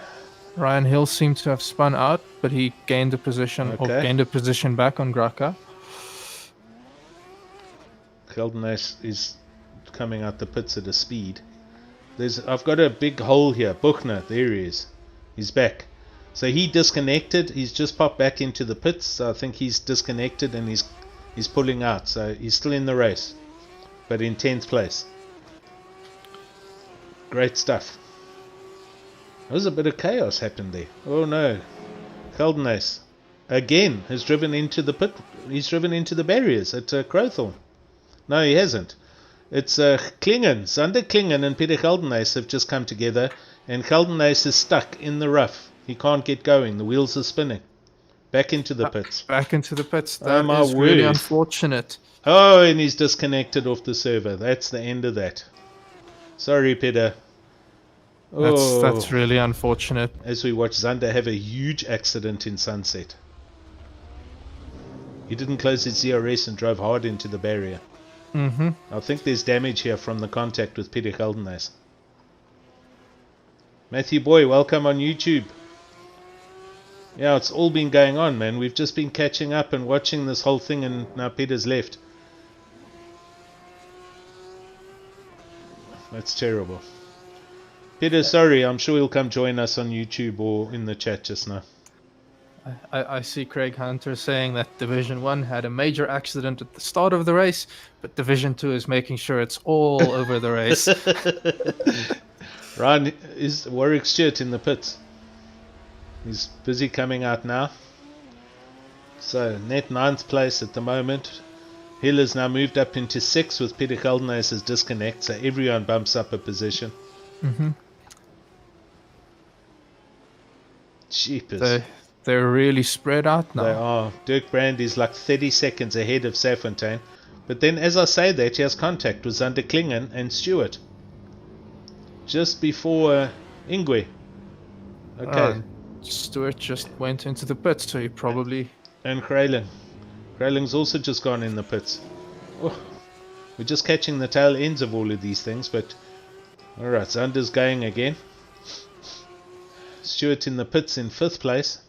Ryan Hill seemed to have spun out, but he gained a position back on Grucker. Geldenhuys is coming out the pits at a speed. I've got a big hole here. Buchner, there he is. He's back. So he disconnected. He's just popped back into the pits. So I think he's disconnected and he's pulling out. So he's still in the race, but in 10th place. Great stuff. There was a bit of chaos happened there. Oh no. Geldenhuys again has driven into the pit. He's driven into the barriers at Crowthorne. No, he hasn't. It's Klingen. Zander Klingen and Peter Geldenhuys have just come together, and Geldenhuys is stuck in the rough. He can't get going. The wheels are spinning. Back into the pits. Back into the pits. Oh, That my is really word. unfortunate. Oh, and he's disconnected off the server. That's the end of that. Sorry, Peter. That's really unfortunate. As we watch Zander have a huge accident in Sunset. He didn't close his DRS and drove hard into the barrier. I think there's damage here from the contact with Peter Geldenhuis. Matthew Boy, welcome on YouTube. Yeah, it's all been going on, man. We've just been catching up and watching this whole thing, and now Peter's left. That's terrible. Peter, sorry, I'm sure he'll come join us on YouTube or in the chat just now. I see Craig Hunter saying that Division 1 had a major accident at the start of the race, but Division 2 is making sure it's all over the race. Ryan, is Warwick Stewart in the pits? He's busy coming out now. So, net 9th place at the moment. Hill has now moved up into 6th with Peter Geldenhuis' disconnect, so everyone bumps up a position. Jeepers. They're really spread out now. They are. Dirk Brand is like 30 seconds ahead of Safontaine. But then, as I say that, he has contact with Zander Klingen and Stewart. Just before Ingwe. Okay. Stewart just went into the pits, so he probably... And Krayling. Krayling's also just gone in the pits. Oh, we're just catching the tail ends of all of these things, but... Alright, Zander's going again. Stewart in the pits in 5th place.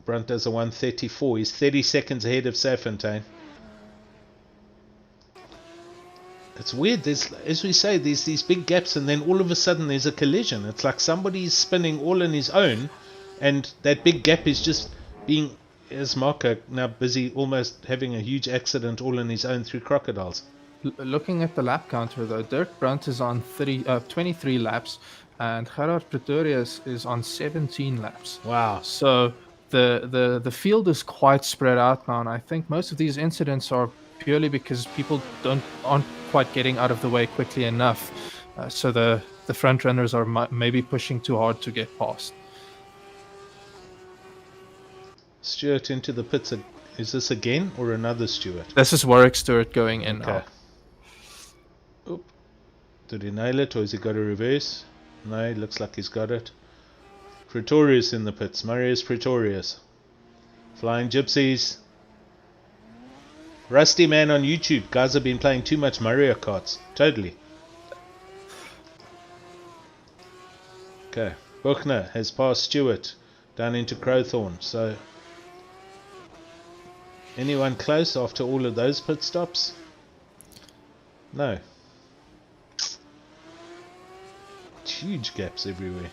Brunt does a 1:34. He's 30 seconds ahead of Safontaine. It's weird. There's, as we say, there's these big gaps, and then all of a sudden there's a collision. It's like somebody's spinning all on his own, and that big gap is just being, as Marco now busy almost having a huge accident all on his own through crocodiles. Looking at the lap counter, though, Dirk Brunt is on 23 laps, and Gerard Pretorius is on 17 laps. Wow. So the field is quite spread out now, and I think most of these incidents are purely because people aren't quite getting out of the way quickly enough. So the front runners are maybe pushing too hard to get past. Stewart into the pits. Is this again or another Stewart? This is Warwick Stewart going in now. Oop. Did he nail it, or has he got a reverse? No, looks like he's got it. Pretorius in the pits. Marius Pretorius. Flying Gypsies. Rusty Man on YouTube. Guys have been playing too much Mario Karts. Totally. Okay. Buchner has passed Stewart down into Crowthorne. So, anyone close after all of those pit stops? No. Huge gaps everywhere.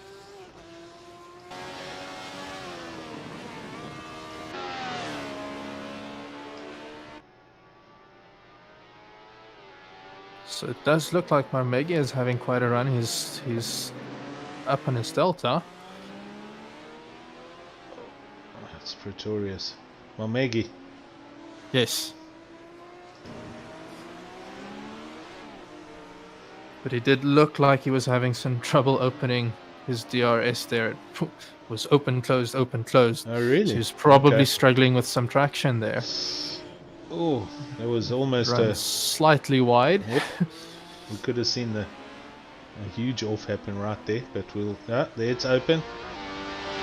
So it does look like Marmegi is having quite a run. He's up on his delta. Oh, it's Pretorius. Marmegi. Yes. But he did look like he was having some trouble opening his DRS there. It was open, closed, open, closed. Oh, really? So he's probably struggling with some traction there. Oh, that was almost slightly wide. Yep. We could have seen a huge off happen right there, but we'll... Ah, there it's open.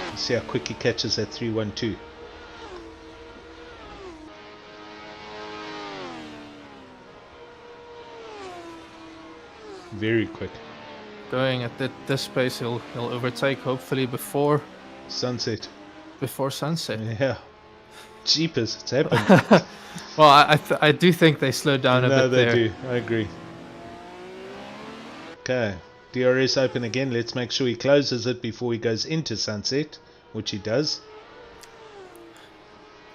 Let's see how quick he catches that 312. Very quick. Going at this pace, he'll overtake hopefully before sunset. Before sunset. Yeah. Jeepers, it's happened. Well, I do think they slowed down a bit there. No, they do. I agree. Okay. DRS open again. Let's make sure he closes it before he goes into sunset, which he does.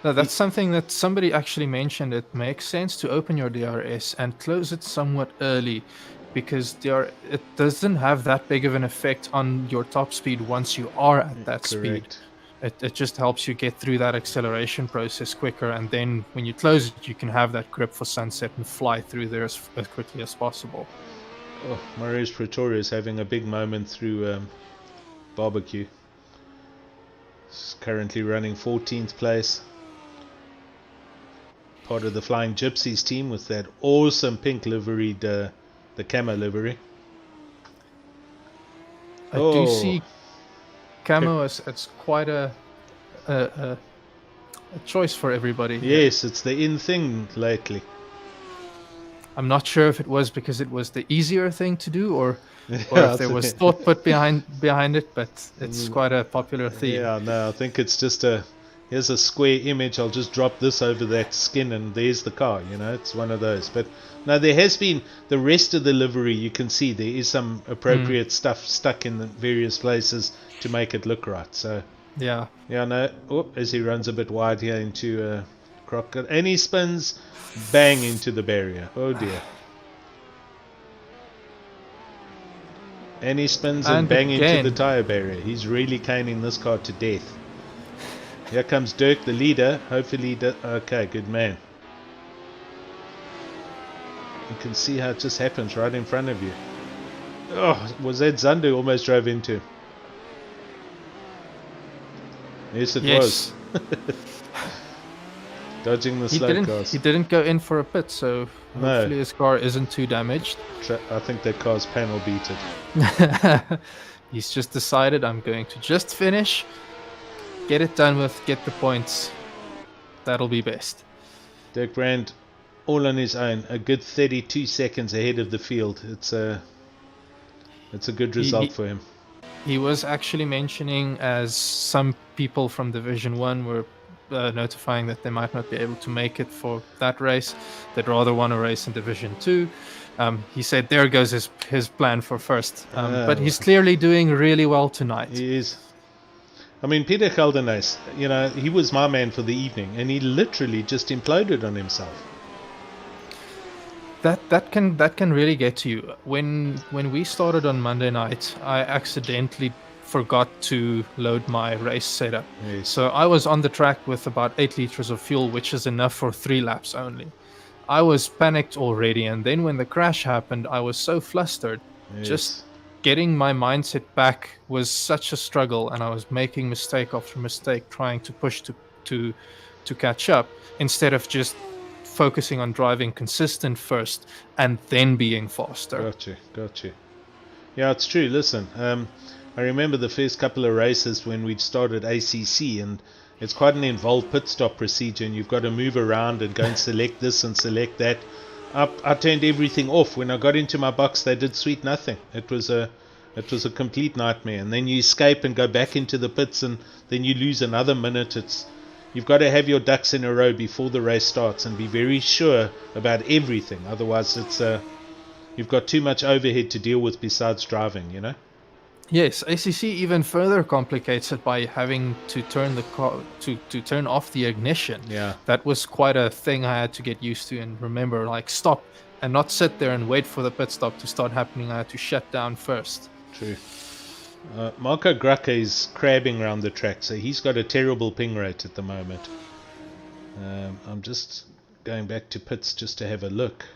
No, that's something that somebody actually mentioned. It makes sense to open your DRS and close it somewhat early, because it doesn't have that big of an effect on your top speed once you are at that speed. It just helps you get through that acceleration process quicker, and then when you close it, you can have that grip for sunset and fly through there as quickly as possible. Oh, Marius Pretorius having a big moment through barbecue. He's currently running 14th place. Part of the Flying Gypsies team with that awesome pink liveried, the camo livery. I do see camo as quite a choice for everybody. Yes, it's the in thing lately. I'm not sure if it was because it was the easier thing to do, or if there was thought put behind it, but it's quite a popular theme. Yeah, no, I think it's just here's a square image, I'll just drop this over that skin and there's the car, you know, it's one of those. But no, there has been the rest of the livery, you can see there is some appropriate stuff stuck in the various places to make it look right. So yeah, no, as he runs a bit wide here into Crockett, and he spins bang into the barrier. Oh dear. And he spins and bang into the tire barrier. He's really caning this car to death. Here comes Dirk, the leader. Hopefully, okay, good man. You can see how it just happens right in front of you. Oh, was that Zandu almost drove into? Yes, it was. Dodging the slow cars. He didn't go in for a pit, so hopefully his car isn't too damaged. I think that car's panel beat it. He's just decided, I'm going to just finish, get it done with, get the points. That'll be best. Dirk Brand, all on his own, a good 32 seconds ahead of the field. It's a good result for him. He was actually mentioning, as some people from Division 1 were notifying that they might not be able to make it for that race, they'd rather want to race in Division 2. He said there goes his plan for first, but he's clearly doing really well tonight. He is. I mean, Peter Geldenhuys, you know, he was my man for the evening, and he literally just imploded on himself. That can really get to you. When we started on Monday night, I accidentally forgot to load my race setup. Yes. So I was on the track with about 8 liters of fuel, which is enough for 3 laps only. I was panicked already, and then when the crash happened, I was so flustered. Yes. Just getting my mindset back was such a struggle, and I was making mistake after mistake trying to push to catch up, instead of just focusing on driving consistent first and then being faster. Got you. Yeah, it's true. Listen, I remember the first couple of races when we'd started ACC, and it's quite an involved pit stop procedure, and you've got to move around and go and select this and select that. I turned everything off. When I got into my box, they did sweet nothing. It was a complete nightmare. And then you escape and go back into the pits, and then you lose another minute. You've got to have your ducks in a row before the race starts and be very sure about everything. Otherwise, you've got too much overhead to deal with besides driving, you know? Yes, ACC even further complicates it by having to turn the car to turn off the ignition. Yeah, that was quite a thing I had to get used to and remember. Like, stop and not sit there and wait for the pit stop to start happening. I had to shut down first. True. Marco Gracke is crabbing around the track, so he's got a terrible ping rate at the moment. I'm just going back to pits just to have a look.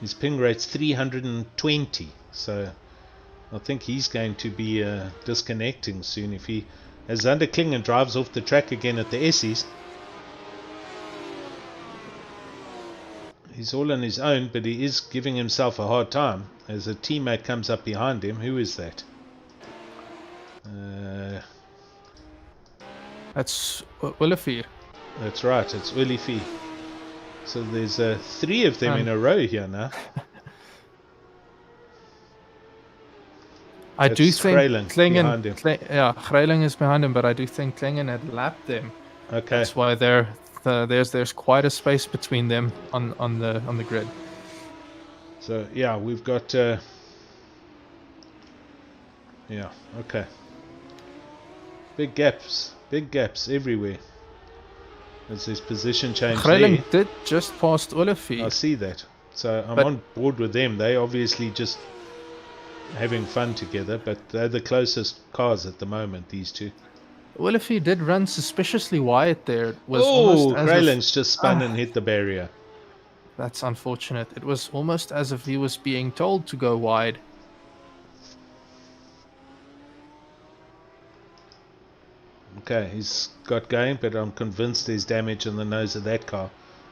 His ping rate's 320, so I think he's going to be disconnecting soon if he, as Zander Klingen drives off the track again at the Essies. He's all on his own, but he is giving himself a hard time as a teammate comes up behind him. Who is that? That's Willefeer. That's right, it's Willefeer. So there's 3 of them in a row here now. I do think Klingen, Greiling is behind him, but I do think Klingen had lapped them. Okay. That's why there's quite a space between them on the grid. So yeah, we've got okay. Big gaps everywhere. There's this position change Greiling did just past Willefeer. I see that. So I'm on board with them. They obviously just having fun together, but they're the closest cars at the moment, these two. Willefeer did run suspiciously wide there. Greyling's just spun and hit the barrier. That's unfortunate. It was almost as if he was being told to go wide. Okay, he's got going, but I'm convinced there's damage on the nose of that car.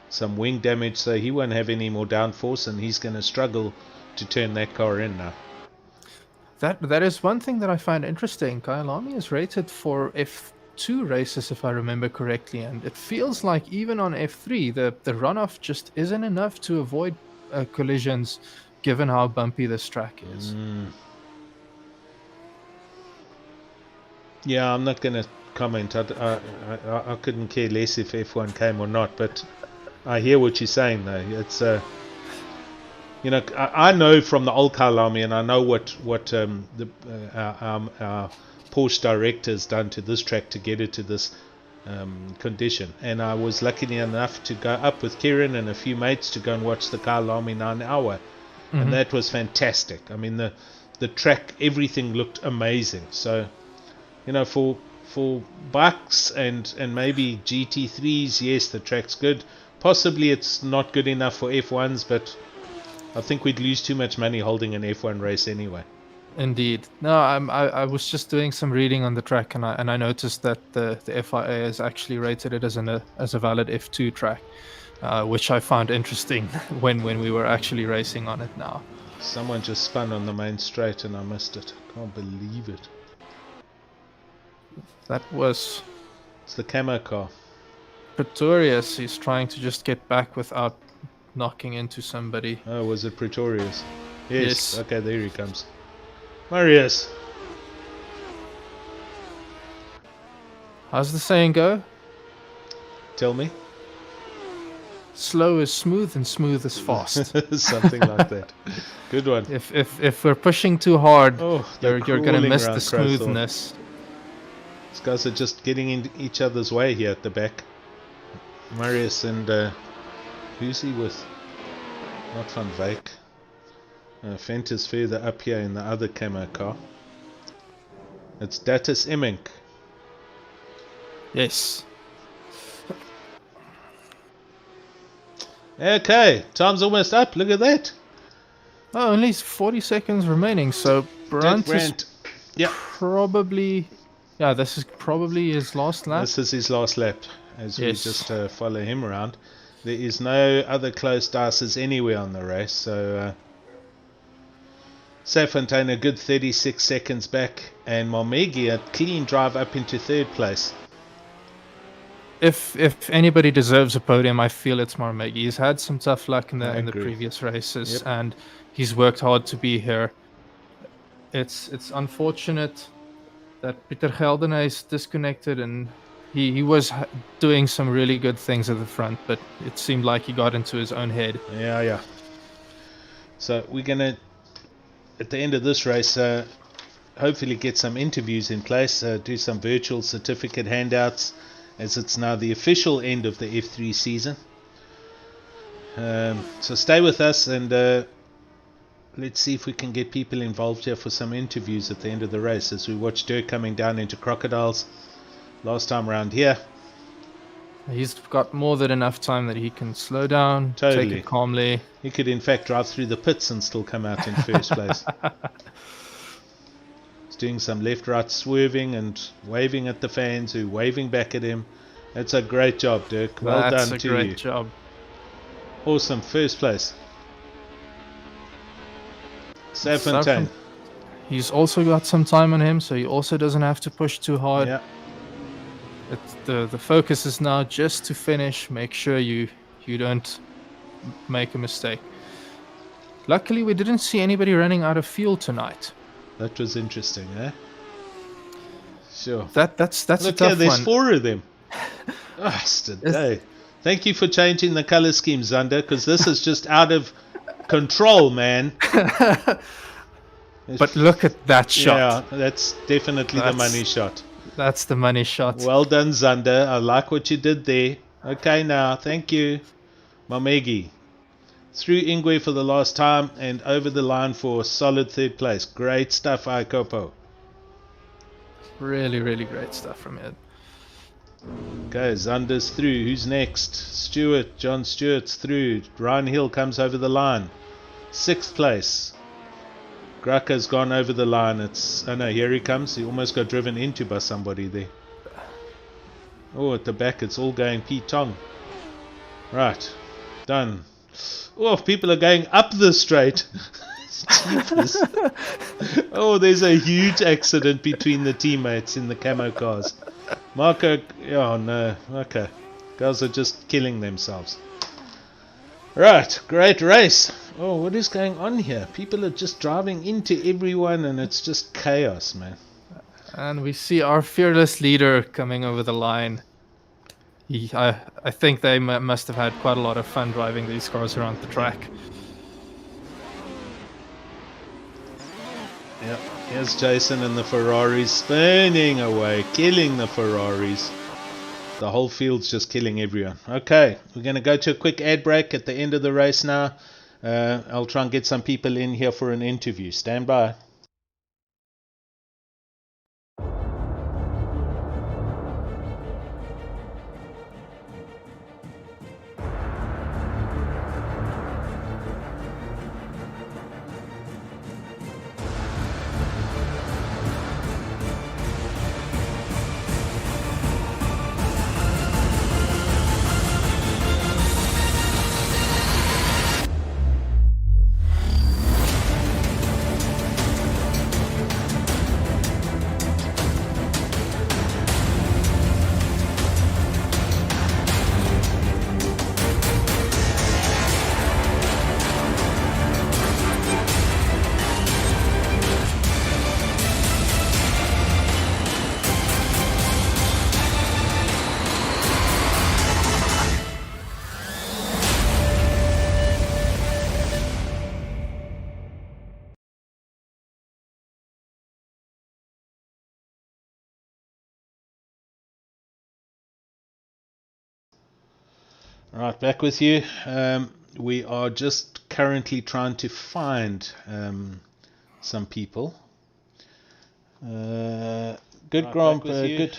Some wing damage, so he won't have any more downforce, and he's going to struggle to turn that car in now. That is one thing that I find interesting. Kyalami is rated for F2 races, if I remember correctly, and it feels like even on F3, the runoff just isn't enough to avoid collisions, given how bumpy this track is. Yeah, I'm not going to comment. I couldn't care less if F1 came or not, but I hear what you're saying, though. It's you know, I know from the old Kyalami, and I know what our Porsche director's done to this track to get it to this condition. And I was lucky enough to go up with Kieran and a few mates to go and watch the Kyalami 9 hour, and that was fantastic. I mean, the track, everything looked amazing. So, you know, for bikes and maybe GT3s, yes, the track's good. Possibly it's not good enough for F1s, but I think we'd lose too much money holding an F1 race anyway. Indeed. No, I was just doing some reading on the track, and I noticed that the FIA has actually rated it as a valid F2 track, which I found interesting when we were actually racing on it now. Someone just spun on the main straight and I missed it. Can't believe it. It's the camo car. Pretorius. He's trying to just get back without knocking into somebody. Oh, was it Pretorius? Yes. Yes. Okay, there he comes. Marius. How's the saying go? Tell me. Slow is smooth and smooth is fast. Something like that. Good one. If we're pushing too hard, you're going to miss the Crowthorne. smoothness. These guys are just getting in each other's way here at the back. Marius and who's he with? Not Van Wyk. Fenter's further up here in the other camo car. It's Datus Emmink. Yes. Okay, time's almost up. Look at that. Oh, only 40 seconds remaining. So Brandt is probably... Yeah, this is probably his last lap. This is his last lap, as we just follow him around. There is no other close dices anywhere on the race, so Safontaine a good 36 seconds back, and Malmegi a clean drive up into third place. If anybody deserves a podium, I feel it's Malmegi. He's had some tough luck in the previous races, and he's worked hard to be here. It's unfortunate that Pieter Geldenhuys is disconnected, and he was doing some really good things at the front, but it seemed like he got into his own head. Yeah. So we're gonna, at the end of this race, hopefully get some interviews in place, do some virtual certificate handouts, as it's now the official end of the F3 season. So stay with us, and let's see if we can get people involved here for some interviews at the end of the race, as we watch Dirk coming down into Crocodiles last time around here. He's got more than enough time that he can slow down, totally. take it calmly. He could in fact drive through the pits and still come out in first place. He's doing some left-right swerving and waving at the fans who are waving back at him. That's a great job, Dirk. Well done to you. That's a great job. Awesome, first place. Safontaine. He's also got some time on him, so he also doesn't have to push too hard. Yeah. The focus is now just to finish. Make sure you don't make a mistake. Luckily, we didn't see anybody running out of fuel tonight. That was interesting, eh? Sure. That's Look a tough here, there's one. 4 of them. Hey. Thank you for changing the color scheme, Zander, because this is just out of control, man. But look at that shot. Yeah, that's definitely the money shot. That's the money shot. Well done, Zander. I like what you did there. Okay, now, thank you. Malmegi. Through Ingwe for the last time and over the line for a solid third place. Great stuff, Ikopo. Really, really great stuff from him. Okay, Zander's through. Who's next? Stewart. John Stewart's through. Ryan Hill comes over the line. 6th place. Graka's gone over the line. Oh no, here he comes. He almost got driven into by somebody there. Oh, at the back it's all going Pete Tong. Right, done. Oh, people are going up the straight. Jeepers. Oh, there's a huge accident between the teammates in the camo cars. Marco, oh no, okay. Guys are just killing themselves. Right, great race. Oh, what is going on here? People are just driving into everyone and it's just chaos, man. And we see our fearless leader coming over the line. I think they must have had quite a lot of fun driving these cars around the track. Yep, here's Jason and the Ferraris spinning away, killing the Ferraris. The whole field's just killing everyone. Okay, we're going to go to a quick ad break at the end of the race now. I'll try and get some people in here for an interview. Stand by. Right, back with you. We are just currently trying to find some people. Good Grand Prix,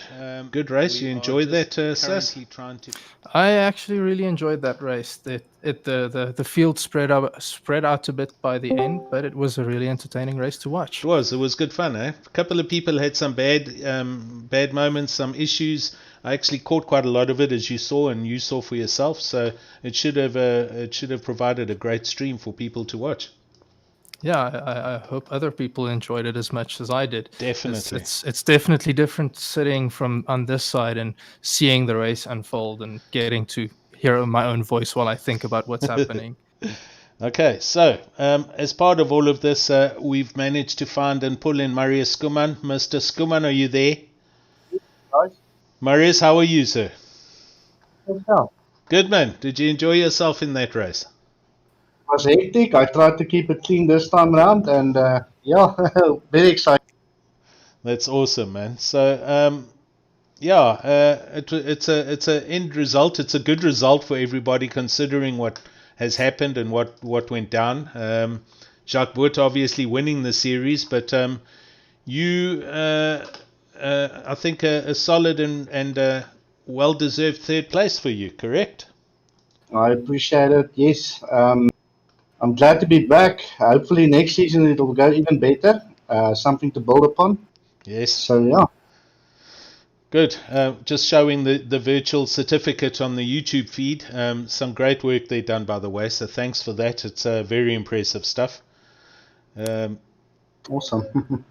good race. You enjoyed that, Sas? I actually really enjoyed that race. The field spread out a bit by the end, but it was a really entertaining race to watch. It was good fun, eh? A couple of people had some bad moments, some issues. I actually caught quite a lot of it, as you saw, and you saw for yourself. So it should have provided a great stream for people to watch. Yeah, I hope other people enjoyed it as much as I did. Definitely. It's definitely different sitting from on this side and seeing the race unfold and getting to hear my own voice while I think about what's happening. Okay, so as part of all of this, we've managed to find and pull in Marius Skuman. Mr. Skuman, are you there? Guys. Marius, how are you, sir? Yourself. Good, man. Did you enjoy yourself in that race? It was hectic. I tried to keep it clean this time around, and yeah, very exciting. That's awesome, man. So, it's a end result. It's a good result for everybody, considering what has happened and what went down. Jacques Boet obviously winning the series, but you, I think, a solid and well-deserved third place for you. Correct? I appreciate it. Yes. I'm glad to be back. Hopefully next season it will go even better. Something to build upon. Yes. So yeah. Good. Just showing the virtual certificate on the YouTube feed. Some great work there done, by the way. So thanks for that. It's very impressive stuff. Awesome.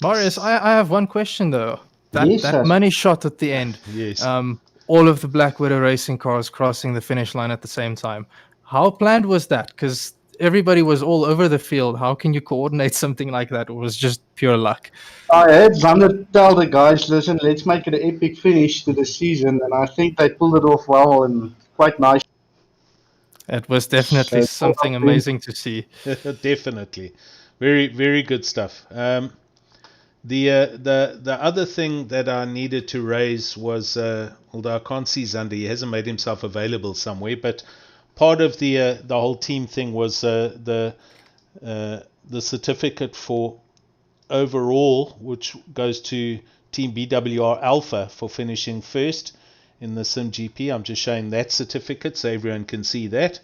Marius, I have one question though. That money shot at the end. Yes. All of the Black Widow racing cars crossing the finish line at the same time. How planned was that? Because everybody was all over the field. How can you coordinate something like that? It was just pure luck. I had Zander tell the guys, listen, let's make it an epic finish to the season, and I think they pulled it off well and quite nice. It was definitely something amazing to see. Definitely. Very, very good stuff. The other thing that I needed to raise was, although I can't see Zander, he hasn't made himself available somewhere, but part of the whole team thing was the certificate for overall, which goes to Team BWR Alpha for finishing first in the simGP. I'm just showing that certificate so everyone can see that.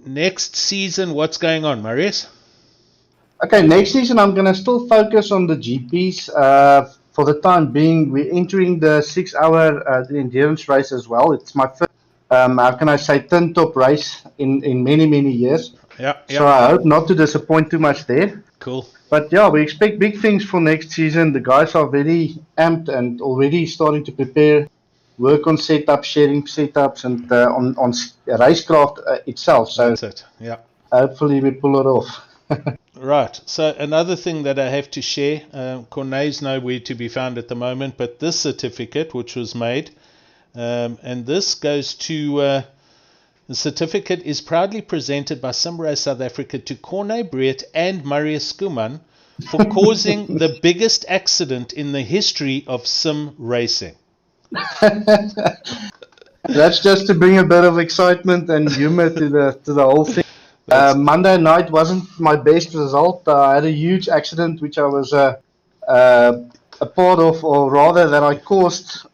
Next season, what's going on, Marius? Okay, next season I'm going to still focus on the GPs. for the time being, we're entering the 6 hour the endurance race as well. It's my first, how can I say, tin top race in many, many years. Yeah, So yeah. I hope not to disappoint too much there. Cool. But yeah, we expect big things for next season. The guys are very amped and already starting to prepare, work on setups, sharing setups, and on racecraft itself. So That's it. Yeah. hopefully we pull it off. Right. So another thing that I have to share, Cornet's nowhere to be found at the moment, but this certificate, which was made, and this goes to the certificate is proudly presented by SimRace South Africa to Corne Breet and Marius Skuman for causing the biggest accident in the history of sim racing. That's just to bring a bit of excitement and humor to the whole thing. Monday night wasn't my best result. I had a huge accident which I was a part of, or rather that I caused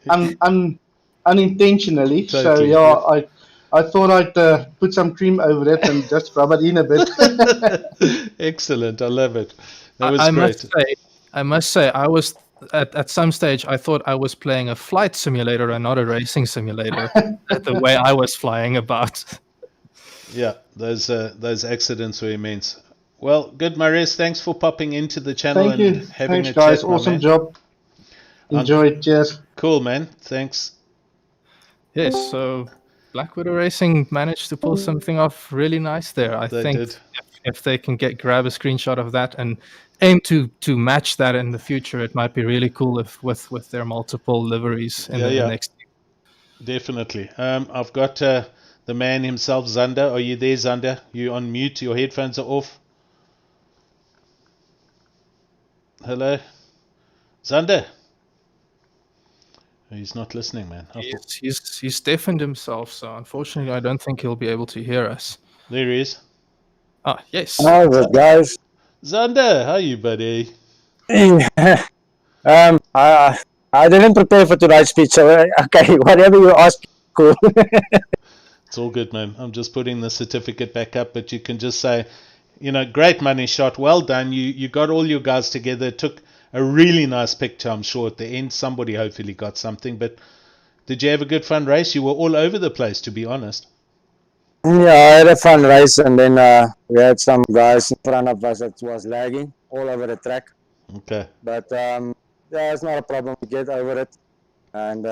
unintentionally. Totally. So yeah, I thought I'd put some cream over it and just rub it in a bit. Excellent. I love it. That was great. I must say, I was at some stage I thought I was playing a flight simulator and not a racing simulator. The way I was flying about. Yeah, those accidents were immense. Well, good, Marius. Thanks for popping into the channel Thank you. and having Thanks, a guys. chat, Awesome man. job. Enjoy it. Cheers. Cool, man. Thanks. Yes, so Black Widow Racing managed to pull something off really nice there. I think if they can grab a screenshot of that and aim to match that in the future, it might be really cool if with their multiple liveries in the next year. Definitely. I've got the man himself, Zander. Are you there, Zander? You on mute? Your headphones are off. Hello? Zander? He's not listening, man. He's deafened himself, so unfortunately I don't think he'll be able to hear us. There he is. Ah, yes. Hello, guys. Zander, how are you, buddy? I didn't prepare for today's speech, so okay, whatever you ask, cool. It's all good, man. I'm just putting the certificate back up, but you can just say, great money shot. Well done. You got all your guys together. It took a really nice picture, I'm sure, at the end. Somebody hopefully got something. But did you have a good fun race? You were all over the place, to be honest. Yeah, I had a fun race, and then we had some guys in front of us that was lagging all over the track. Okay. But yeah, it's not a problem. We get over it. And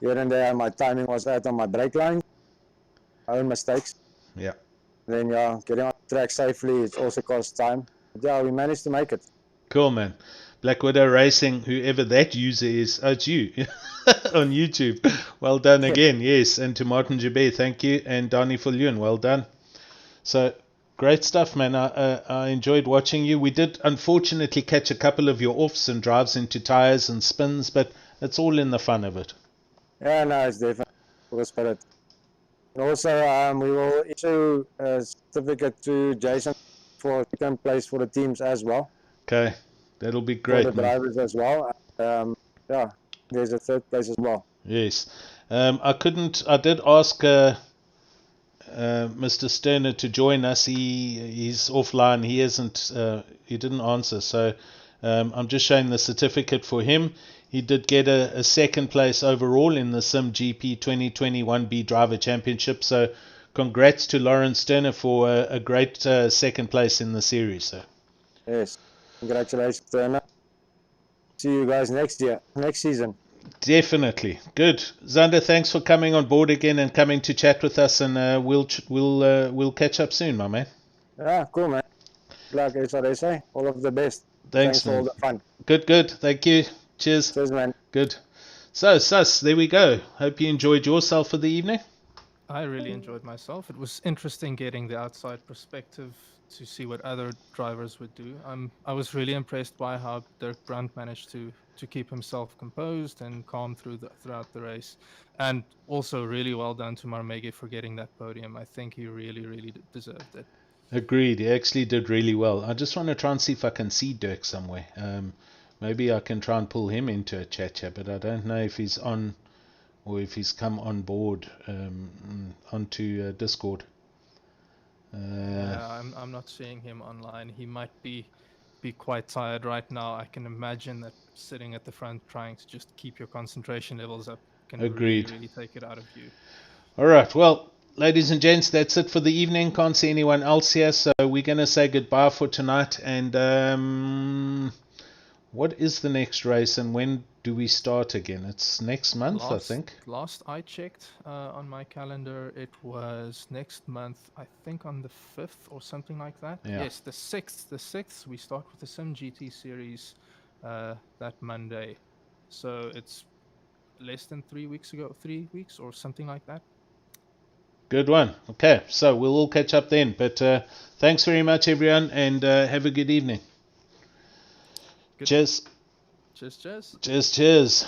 here and there, my timing was out on my brake line. My own mistakes. Yeah. Then, getting on the track safely, it also costs time. But yeah, we managed to make it. Cool, man. Black Widow Racing, whoever that user is, it's you on YouTube. Well done again, yes. And to Martin Jabé, thank you. And Donnie Fulyun, well done. So, great stuff, man. I enjoyed watching you. We did, unfortunately, catch a couple of your offs and drives into tires and spins, but it's all in the fun of it. Yeah, no, it's definitely for the spirit. And also, we will issue a certificate to Jason for second place for the teams as well. Okay, that'll be great. For the drivers as well. Yeah, there's a third place as well. Yes. I did ask Mr. Sterner to join us. He's offline. He didn't answer. So I'm just showing the certificate for him. He did get a second place overall in the simGP 2021B Driver Championship. So congrats to Lawrence Sterner for a great second place in the series. So. Yes. Congratulations, Sterner. See you guys next season. Definitely. Good. Zander, thanks for coming on board again and coming to chat with us, and we'll catch up soon, my man. Yeah, cool, man. Like I say, all of the best. Thanks for all the fun. Good. Thank you. Cheers. Cheers, man. Good. So, Sus, there we go. Hope you enjoyed yourself for the evening. I really enjoyed myself. It was interesting getting the outside perspective to see what other drivers would do. I was really impressed by how Dirk Brandt managed to keep himself composed and calm throughout the race. And also really well done to Marmege for getting that podium. I think he really, really deserved it. Agreed. He actually did really well. I just want to try and see if I can see Dirk somewhere. Maybe I can try and pull him into a chat here, but I don't know if he's on or if he's come on board onto Discord. I'm not seeing him online. He might be be quite tired right now. I can imagine that sitting at the front trying to just keep your concentration levels up can Agreed. really take it out of you. All right. Well, ladies and gents, that's it for the evening. Can't see anyone else here, so we're going to say goodbye for tonight. And what is the next race, and when do we start again? It's next month, I think. Last I checked on my calendar, it was next month, I think on the 5th or something like that. Yeah. Yes, the 6th. The 6th, we start with the simGT series that Monday. So it's less than 3 weeks ago, 3 weeks or something like that. Good one. Okay, so we'll all catch up then. But thanks very much, everyone, and have a good evening. Good. Cheers. Cheers. Cheers.